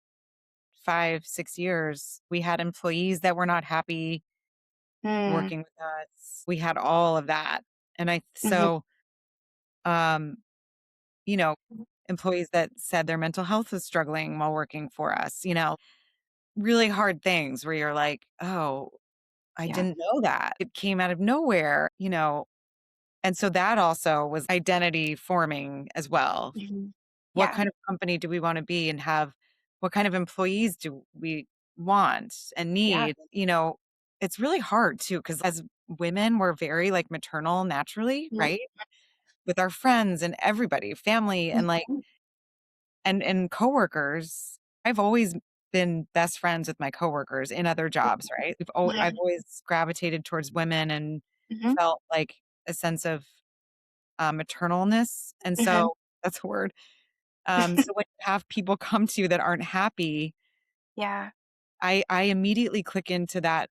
5, 6 years, we had employees that were not happy Mm, working with us. We had all of that. And mhm, um, you know, employees that said their mental health was struggling while working for us, really hard things where you're like, "Oh, I yeah, didn't know that." It came out of nowhere. And so that also was identity forming as well. mhm, What yeah, kind of company do we wanna be and have what kind of employees do we want and yeah, need? It's really hard too because as women, we're very, like, maternal naturally, mhm, right? With our friends and everybody, family, and, like mhm, and coworkers. I've always been best friends with my coworkers in other jobs, right? I've mhm, always gravitated towards women and mhm, felt like a sense of, maternalness, and mhm, so that's a word. So when you have people come to you that aren't happy, yeah, I immediately click into that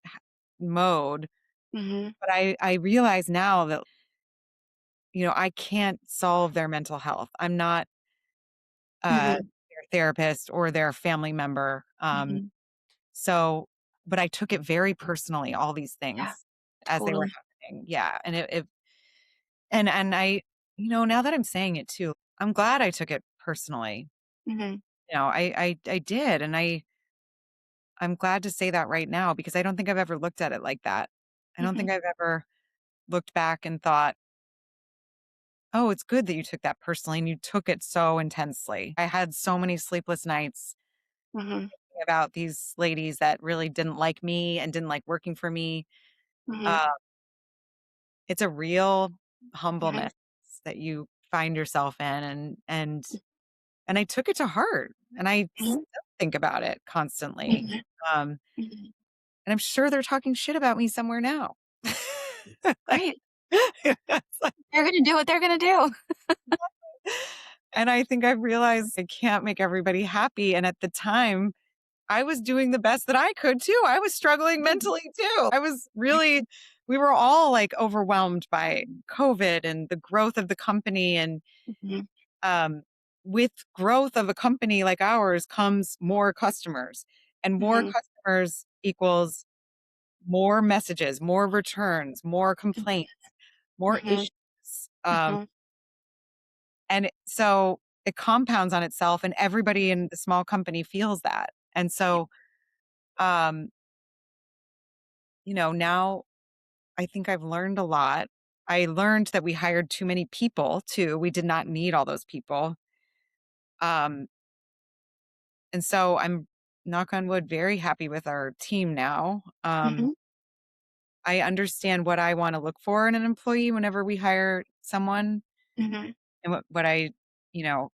h mode, mhm, but I realize now that, I can't solve their mental health. I'm not, mhm, their therapist or their family member, mhm, so but I took it very personally, all these yeah, things as they were totally, happening. Yeah, and it and now that I'm saying it too, I'm glad I took it personally. mhm, I did, and I'm glad to say that right now because I don't think I've ever looked at it like that. I don't mhm, think I've ever looked back and thought, "Oh, it's good that you took that personally and you took it so intensely." I had so many sleepless nights mhm, about these ladies that really didn't like me and didn't like working for me. mhm, Uh, it's a real mhm, humbleness that you find yourself in, and I took it to heart, and I still mhm, think about it constantly. mhm, Um, mhm. and I'm sure they're talking shit about me somewhere now. Great. It's like They're gonna do what they're gonna do. and I think I realized I can't make everybody happy, and at the time, I was doing the best that I could too. I was struggling Mhm, mentally too. I was really we were all, like, overwhelmed by COVID and the growth of the company, and, mhm, um, with growth of a company like ours comes more customers, and more mhm, customers equals more messages, more returns, more complaints, more mhm, issues, um, mhm, and so it compounds on itself, and everybody in the small company feels that, and so, um, now I think I've learned a lot. I learned that we hired too many people too. We did not need all those people. Um, and so I'm, knock on wood, very happy with our team now. mhm, I understand what I want to look for in an employee whenever we hire someone mhm, and you know,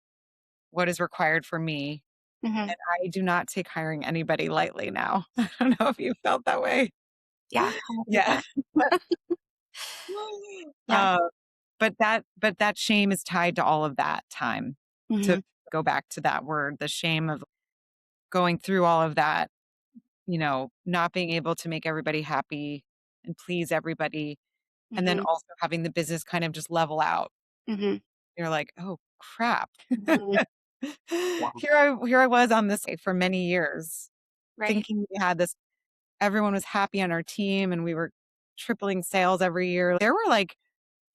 what is required for me. mhm. And I do not take hiring anybody lightly now. I don't know if you felt that way. Yeah, Yeah. 100%. Yeah. Uh, but that shame is tied to all of that time, to Mhm, go back to that word, the shame of going through all of that, not being able to make everybody happy and please everybody, and then mhm, also having the business kind of just level out. mhm, You're like, "Oh, crap." mhm. Yeah, Here I was on this for many years, right. thinking we had this everyone was happy on our team and we were tripling sales every year. There were like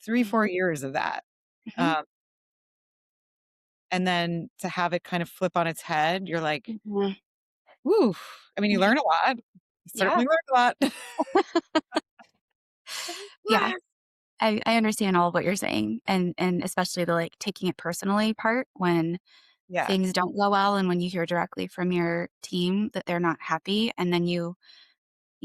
3, Mhm, 4 years of that. mhm, Um, and then to have it kind of flip on its head, you're like, mhm, "Woo." I mean, you mhm. learn a lot. You Yeah, certainly learned a lot. yeah. I understand all of what you're saying, and especially the, like, taking it personally part when Yeah. things don't go well and when you hear directly from your team that they're not happy, and then you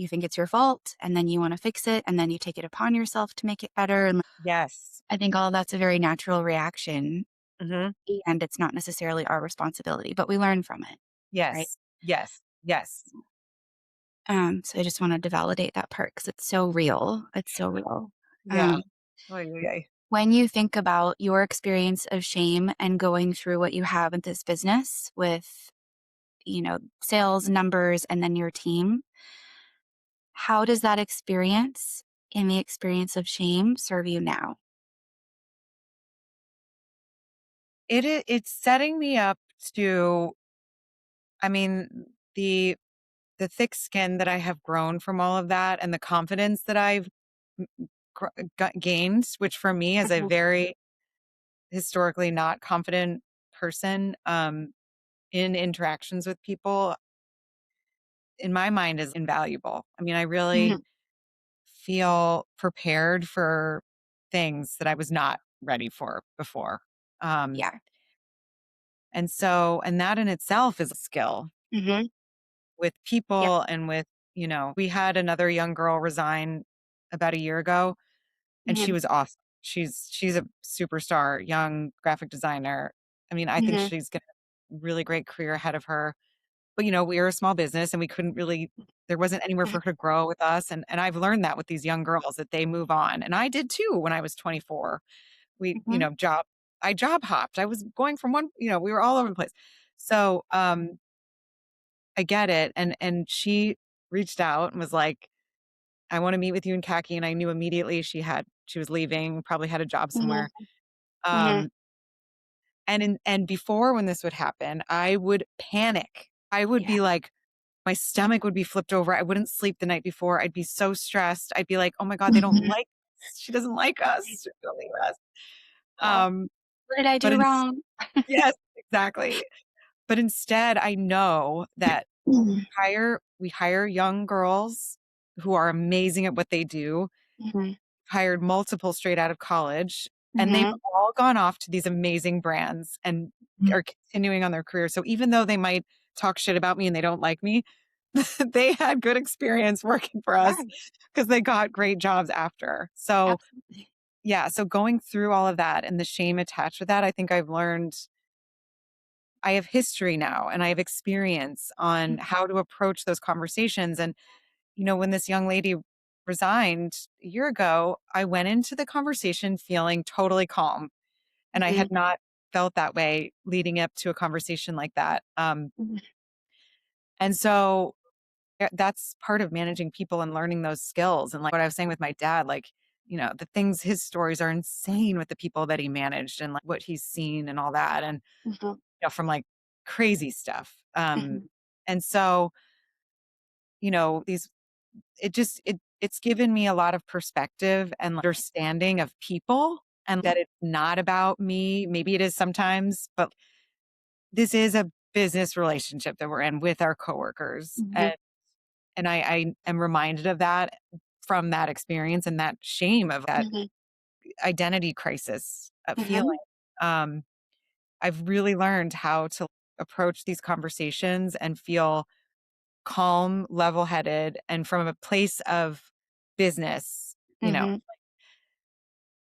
think it's your fault, and then you wanna fix it, and then you take it upon yourself to make it better, and Yes. I think all of that's a very natural reaction, Mhm. and it's not necessarily our responsibility, but we learn from it, right? Yes. Yes. Yes. So I just wanted to validate that part because it's so real. It's so real. Yeah. Um, Oy, oy, oy. When you think about your experience of shame and going through what you have in this business with, sales numbers and then your team, how does that experience and the experience of shame serve you now? It's setting me up to, I mean, the the thick skin that I have grown from all of that and the confidence that I've m- gained, which for me as a Mhm, very historically not confident person, in interactions with people, in my mind is invaluable. I mean, I really mhm, feel prepared for things that I was not ready for before. Um, yeah. and that in itself is a skill Mhm, with yep, people and with, we had another young girl resign about a year ago and she mhm, was awesome. She's a superstar, young graphic designer. I mean, I think mhm, she's got a really great career ahead of her. But, we were a small business and we couldn't really there wasn't anywhere mhm, for her to grow with us, and I've learned that with these young girls that they move on, and I did too when I was 24. We, mhm, I job hopped. I was going from we were all over the place. So, I get it, and she reached out and was like, "I wanna meet with you in Kaki," and I knew immediately she was leaving, probably had a job mhm, somewhere. mhm, Um, and before when this would happen, I would panic. I would yeah, be like my stomach would be flipped over. I wouldn't sleep the night before. I'd be so stressed. I'd be like, "Oh my god, they don't mhm, like us. She doesn't like us. She doesn't like us." yeah. Um, What did I but do wrong? yes, exactly. But instead, I know that Mhm, we hire young girls who are amazing at what they do, mhm, hired multiple straight out of college, and they've mhm, all gone off to these amazing brands and mhm. are continuing on their career. So even though they might talk shit about me and they don't like me, they had good experience working for us Right, because they got great jobs after. So, absolutely. yeah, so going through all of that and the shame attached with that, I think I've learned I have history now and I have experience on how to approach those conversations. And, when this young lady resigned a year ago, I went into the conversation feeling totally calm. And I Mhm, had not felt that way leading up to a conversation like that. mhm, And so that's part of managing people and learning those skills. And like what I was saying with my dad, like, his stories are insane with the people that he managed and like what he's seen and all that. And, mhm, from like crazy stuff. mhm, And so, these, it's given me a lot of perspective and understanding of people and that it's not about me. Maybe it is sometimes, but this is a business relationship that we're in with our coworkers. mhm, And I am reminded of that from that experience and that shame of that mhm, identity crisis feeling. mhm, Um, I've really learned how to approach these conversations and feel calm, level headed, and from a place of business, mhm,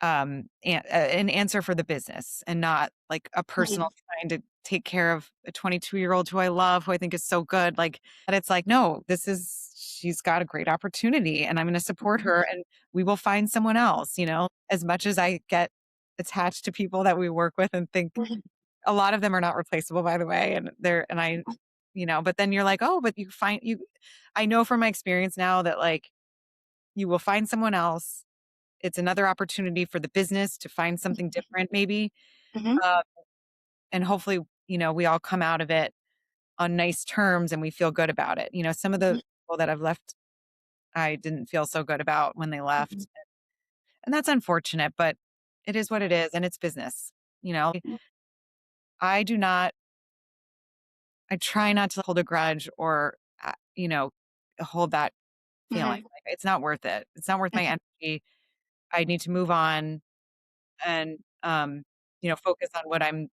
an answer for the business and not like a mhm, personal trying to take care of a 22-year-old who I love, who I think is so good. Like, and it's like, no, she's got a great opportunity and I'm going to support mhm, her and we will find someone else, as much as I get attached to people that we work with and think mhm, a lot of them are not replaceable, by the way. And but then you're like, oh, but I know from my experience now that like you will find someone else. It's another opportunity for the business to find something different maybe, mhm, uh, and hopefully, we all come out of it on nice terms and we feel good about it. Some of the mhm, people that I've left, I didn't feel so good about when they mhm, left, and that's unfortunate, but it is what it is, and it's business. You know, mhm, I do not I try not to hold a grudge or, hold that feeling. mhm, Like, it's not worth it. It's not worth my mhm, energy. I need to move on and, focus on what I'm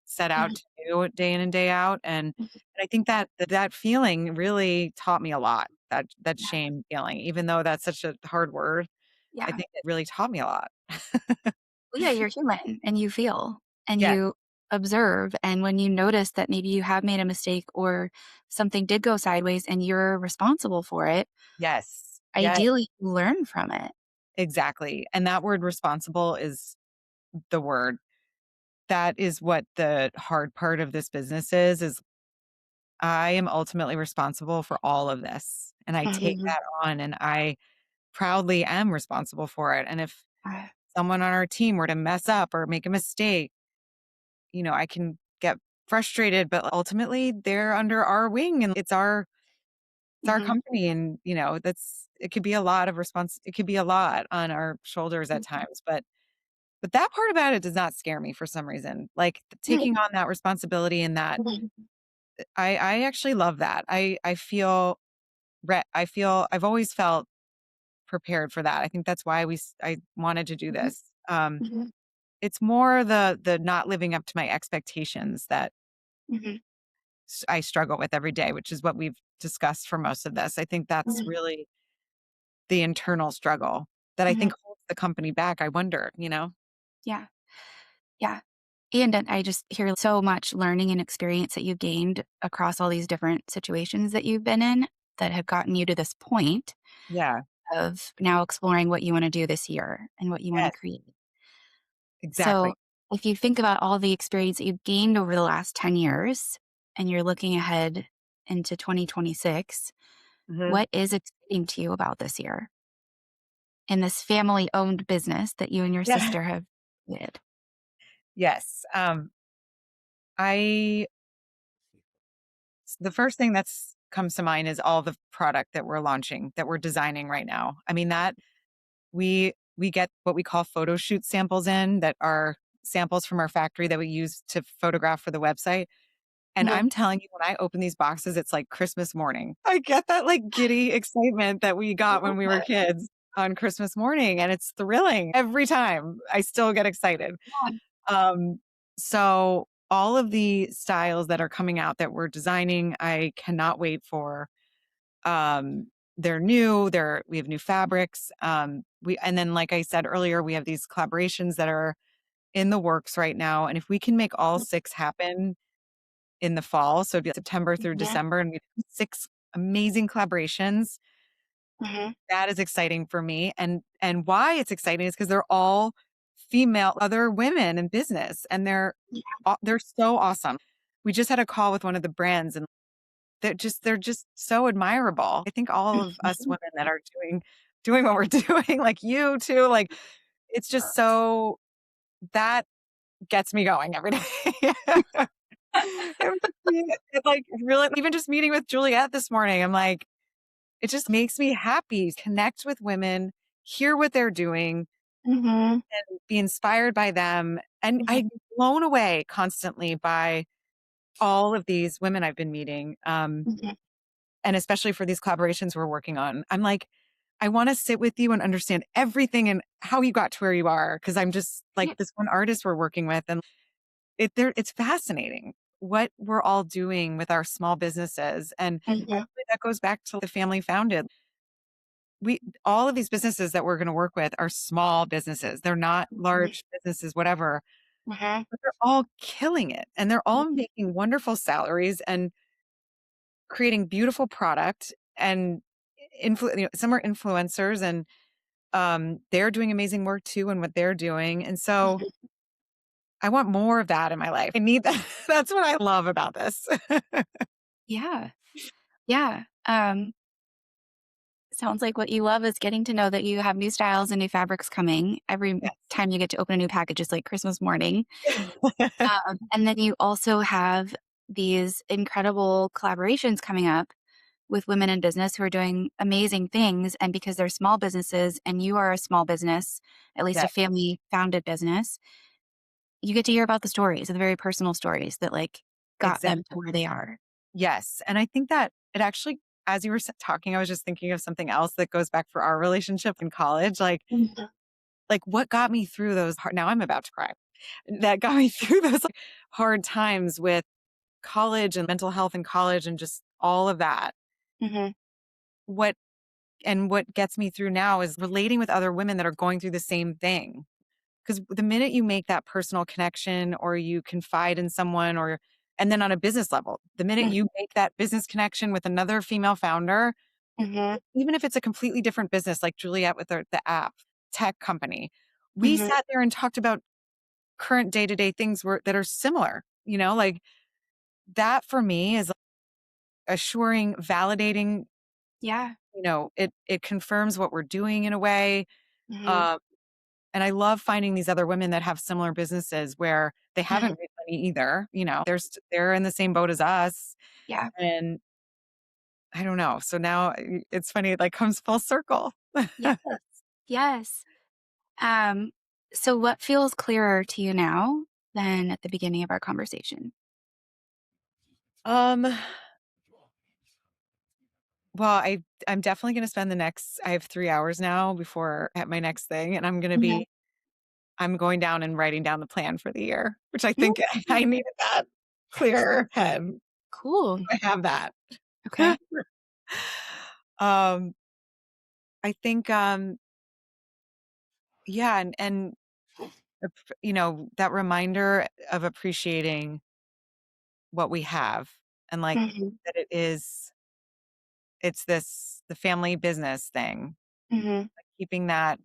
set out mhm, to do day in and day out, and I think that feeling really taught me a lot, that yeah, shame feeling, even though that's such a hard word, I yeah. think it really taught me a lot. Well, yeah, you're human and you feel and Yes, you observe. And when you notice that maybe you have made a mistake or something did go sideways and you're responsible for it, yes, yes, ideally you learn from it. exactly, and that word responsible is the word. That is what the hard part of this business is I am ultimately responsible for all of this, and I take Mhm. that on, and I proudly am responsible for it, and if Uh, someone on our team were to mess up or make a mistake, I can get frustrated, but ultimately they're under our wing and it's our mhm, company and, it could be a lot of it could be a lot on our shoulders at mhm, times, but that part about it does not scare me for some reason. Like mhm, taking on that responsibility and that mhm, I actually love that. I feel I feel I've always felt prepared for that. I think that's why I wanted to do mhm, this. mhm, It's more the not living up to my expectations that mhm, I struggle with every day, which is what we've discussed for most of this. I think that's mhm, really the internal struggle that I think mhm. holds the company back. I wonder? Yeah, yeah. And then I just hear so much learning and experience that you've gained across all these different situations that you've been in that have gotten you to this point Yeah. of now exploring what you want to do this year and what you want to Yes, create. So, exactly. if you think about all the experience that you've gained over the last 10 years and you're looking ahead into 2026, Mhm. what is exciting to you about this year in this family owned business that you and your Yeah. sister have created? Yes. I the first thing that's comes to mind is all the product that we're launching, that we're designing right now. I mean, that we get what we call photo shoot samples in that are samples from our factory that we use to photograph for the website. And Mhm. I'm telling you, when I open these boxes, it's like Christmas morning. I get that like giddy excitement that we got when we were kids on Christmas morning. And it's thrilling every time. I still get excited. Yeah. Um, so all of the styles that are coming out that we're designing, I cannot wait for. Um, they're new. We have new fabrics. And then, like I said earlier, we have these collaborations that are in the works right now. And if we can make all six happen in the fall, so it'd be September through Mhm. December, and we have six amazing collaborations, Mhm. that is exciting for me. And why it's exciting is because they're all female, other women in business, and they're so awesome. We just had a call with one of the brands, and they're just so admirable. I think all of us Mhm. women that are doing what we're doing, like you too, like it's just so that gets me going every day. It like really even just meeting with Juliet this morning, I'm like, it just makes me happy. Connect with women, hear what they're doing, Mhm. be inspired by them. And Mhm. I'm blown away constantly by all of these women I've been meeting. Mhm. And especially for these collaborations we're working on. I'm like, I want to sit with you and understand everything and how you got to where you are. Cause I'm just like Yeah. this one artist we're working with. And it's fascinating what we're all doing with our small businesses. And Mhm. really that goes back to the family founded. All of these businesses that we're going to work with are small businesses. They're not Mhm. large businesses, whatever, Mhm. but they're all killing it. And they're all Mhm. making wonderful salaries and creating beautiful product and some are influencers and they're doing amazing work too and what they're doing. And so Mhm. I want more of that in my life. I need that. That's what I love about this. Yeah. Yeah. Sounds like what you love is getting to know that you have new styles and new fabrics coming. Every Yes. time you get to open a new package, it's like Christmas morning. And then you also have these incredible collaborations coming up with women in business who are doing amazing things. And because they're small businesses and you are a small business, at least Yeah, a family founded business, you get to hear about the stories, the very personal stories that like got them to exactly. where they are. Yes. And I think that it actually, as you were talking, I was just thinking of something else that goes back for our relationship in college. Mhm. Like what got me through those now I'm about to cry. That got me through those like, hard times with college and mental health in college and just all of that. Mhm. What what gets me through now is relating with other women that are going through the same thing. Because the minute you make that personal connection or you confide in someone and then on a business level, the minute Mhm. you make that business connection with another female founder, Mhm. even if it's a completely different business, like Juliet with the app tech company, we Mhm. sat there and talked about current day-to-day things that are similar, like that for me is assuring, validating, Yeah. it confirms what we're doing in a way. Hmm. Um, and I love finding these other women that have similar businesses where they Hmm. haven't made money either. They're in the same boat as us. Yeah. And I don't know. So now it's funny, it like comes full circle. Yes. Yes. Um, so what feels clearer to you now than at the beginning of our conversation? Um, well, I'm definitely gonna spend I have 3 hours now before at my next thing, and Mhm. I'm going down and writing down the plan for the year, which I think Mhm. I needed that clearer head. Cool. I have that. Okay. Um, I think, yeah, and that reminder of appreciating what we have and, like, Mhm. that it's the family business thing, Mhm. keeping that,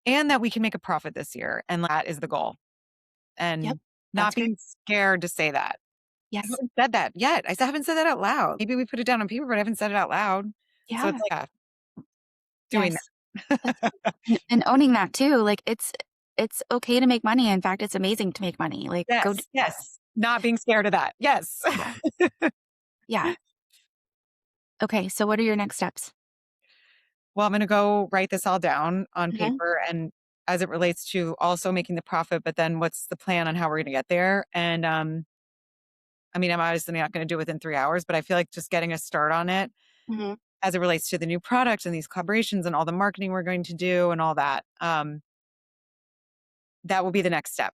and that we can make a profit this year, and that is the goal, Yep. and not That's great. being scared to say that. I Yes. haven't said that yet. Haven't said that out loud. Maybe we put it down on paper, but I haven't said it out loud. So it's Yeah. like, doing Yes. That's that. and owning that too. Like it's okay to make money. In fact, it's amazing to make money. Like go do Yes, yes. Not being scared of that. Yes. yeah. Yeah. Okay. So what are your next steps? Well, I'm gonna go write this all down on Mhm. paper and as it relates to also making the profit, but then what's the plan on how we're gonna get there? And, I mean, I'm obviously not gonna do it within 3 hours, but I feel like just getting a start on it Mhm. as it relates to the new product and these collaborations and all the marketing we're going to do and all that, that will be the next step.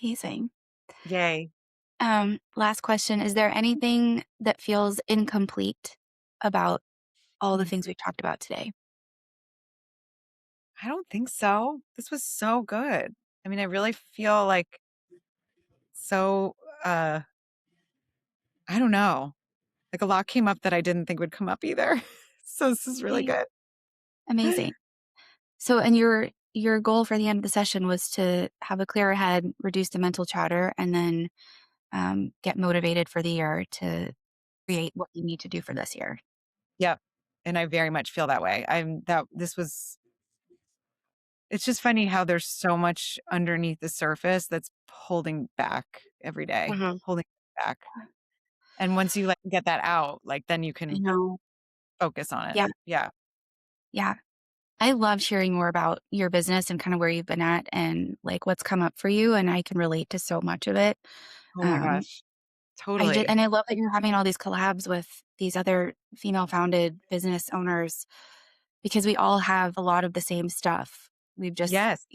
Amazing. Yay. Last question. Is there anything that feels incomplete about all the Mm, things we've talked about today? I don't think so. This was so good. I mean, I really feel like so, uh, I don't know, like a lot came up that I didn't think would come up either. So this is really Okay. good. Amazing. So, and your goal for the end of the session was to have a clearer head, reduce the mental chatter, and then get motivated for the year to create what you need to do for this year. Yep. And I very much feel that way. It's just funny how there's so much underneath the surface that's holding back every day, Mhm. holding back. And once you like get that out, like then you I can know. focus on it. Yeah. Yeah. Yeah. I love sharing more about your business and kind of where you've been at and like what's come up for you. And I can relate to so much of it. Oh my Um, gosh. Totally. and I love that you're having all these collabs with these other female founded business owners because we all have a lot of the same stuff. We've just Yes,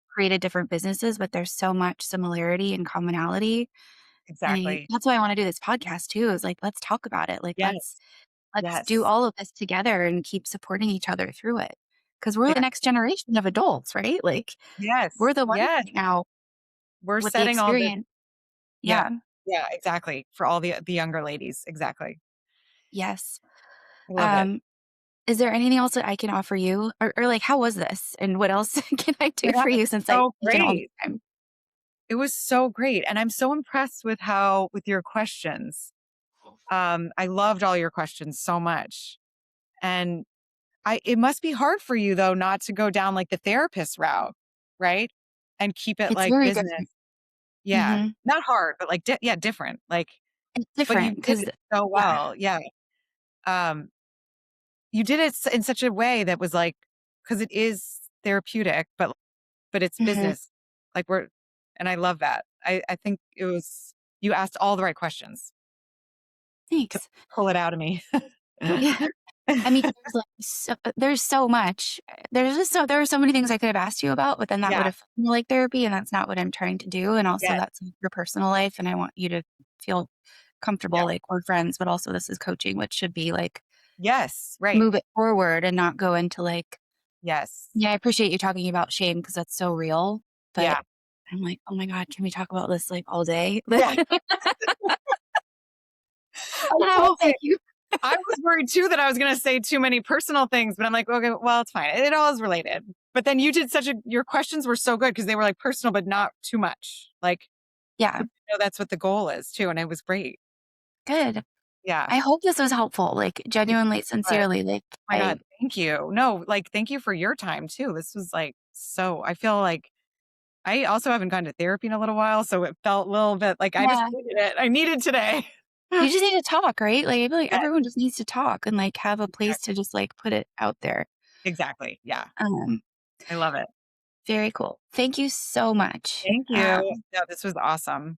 created different businesses, but there's so much similarity and commonality. And exactly. that's why I want to do this podcast too, is like, let's talk about it. Like, Yes. let's do Yes. all of this together and keep supporting each other through it. Because we're the Yeah. next generation of adults, right? Like, Yes. we're the ones Yes. right now We're with the setting all this. experience. Yeah. Yeah. Yeah, exactly. For all the younger ladies. Exactly. Yes. I love it. Um, is there anything else that I can offer you? Or like, how was this? And what else can I do Yeah, for you it's since I've so taken all this great. time? It was so great. And I'm so impressed with your questions. I loved all your questions so much. And it must be hard for you though, not to go down like the therapist route, right? And keep it It's like very business. different. Yeah. Mhm. Not hard, but like, yeah, different. Like, It's but you different did because it so yeah. well. Yeah. Um, you did it in such a way that was like, cause it is therapeutic, but it's Mhm. business. Like and I love that. I think you asked all the right questions to Thanks. pull it out of me. Yeah. I mean, there's so much. There are so many things I could have asked you about, but then that would Yeah. have felt more like therapy, and that's not what I'm trying to do, and also Yes. that's your personal life, and I want you to feel Yeah. comfortable, like, we're friends, but also this is coaching, which should be, like, Yes. Right. move it forward and not go into, like Yes. yeah, I appreciate you talking about shame because that's so real, but Yeah. I'm like, "Oh my god, can we talk about this, like, all day?" Yeah. I And I love will thank it. you. I was worried too that I was going to say too many personal things, but I'm like, okay, well, it's fine. It all is related. But then you did your questions were so good because they were like personal, but not too much. Like, Yeah, that's what the goal is too. And it was great. good. Yeah. I hope this was helpful, like, Yeah, genuinely, but, sincerely, like, oh my I God, thank you. No, like, thank you for your time too. This was like, I feel like I also haven't gone to therapy in a little while. So it felt a little bit like I just yeah. needed it. I needed today. You just need to talk, right? Like, I feel like Yes, everyone just needs to talk and, like, have a place to exactly. just, like, put it out there. Exactly. Yeah. Um, I love it. Very cool. Thank you so much. Thank you. No, this was awesome.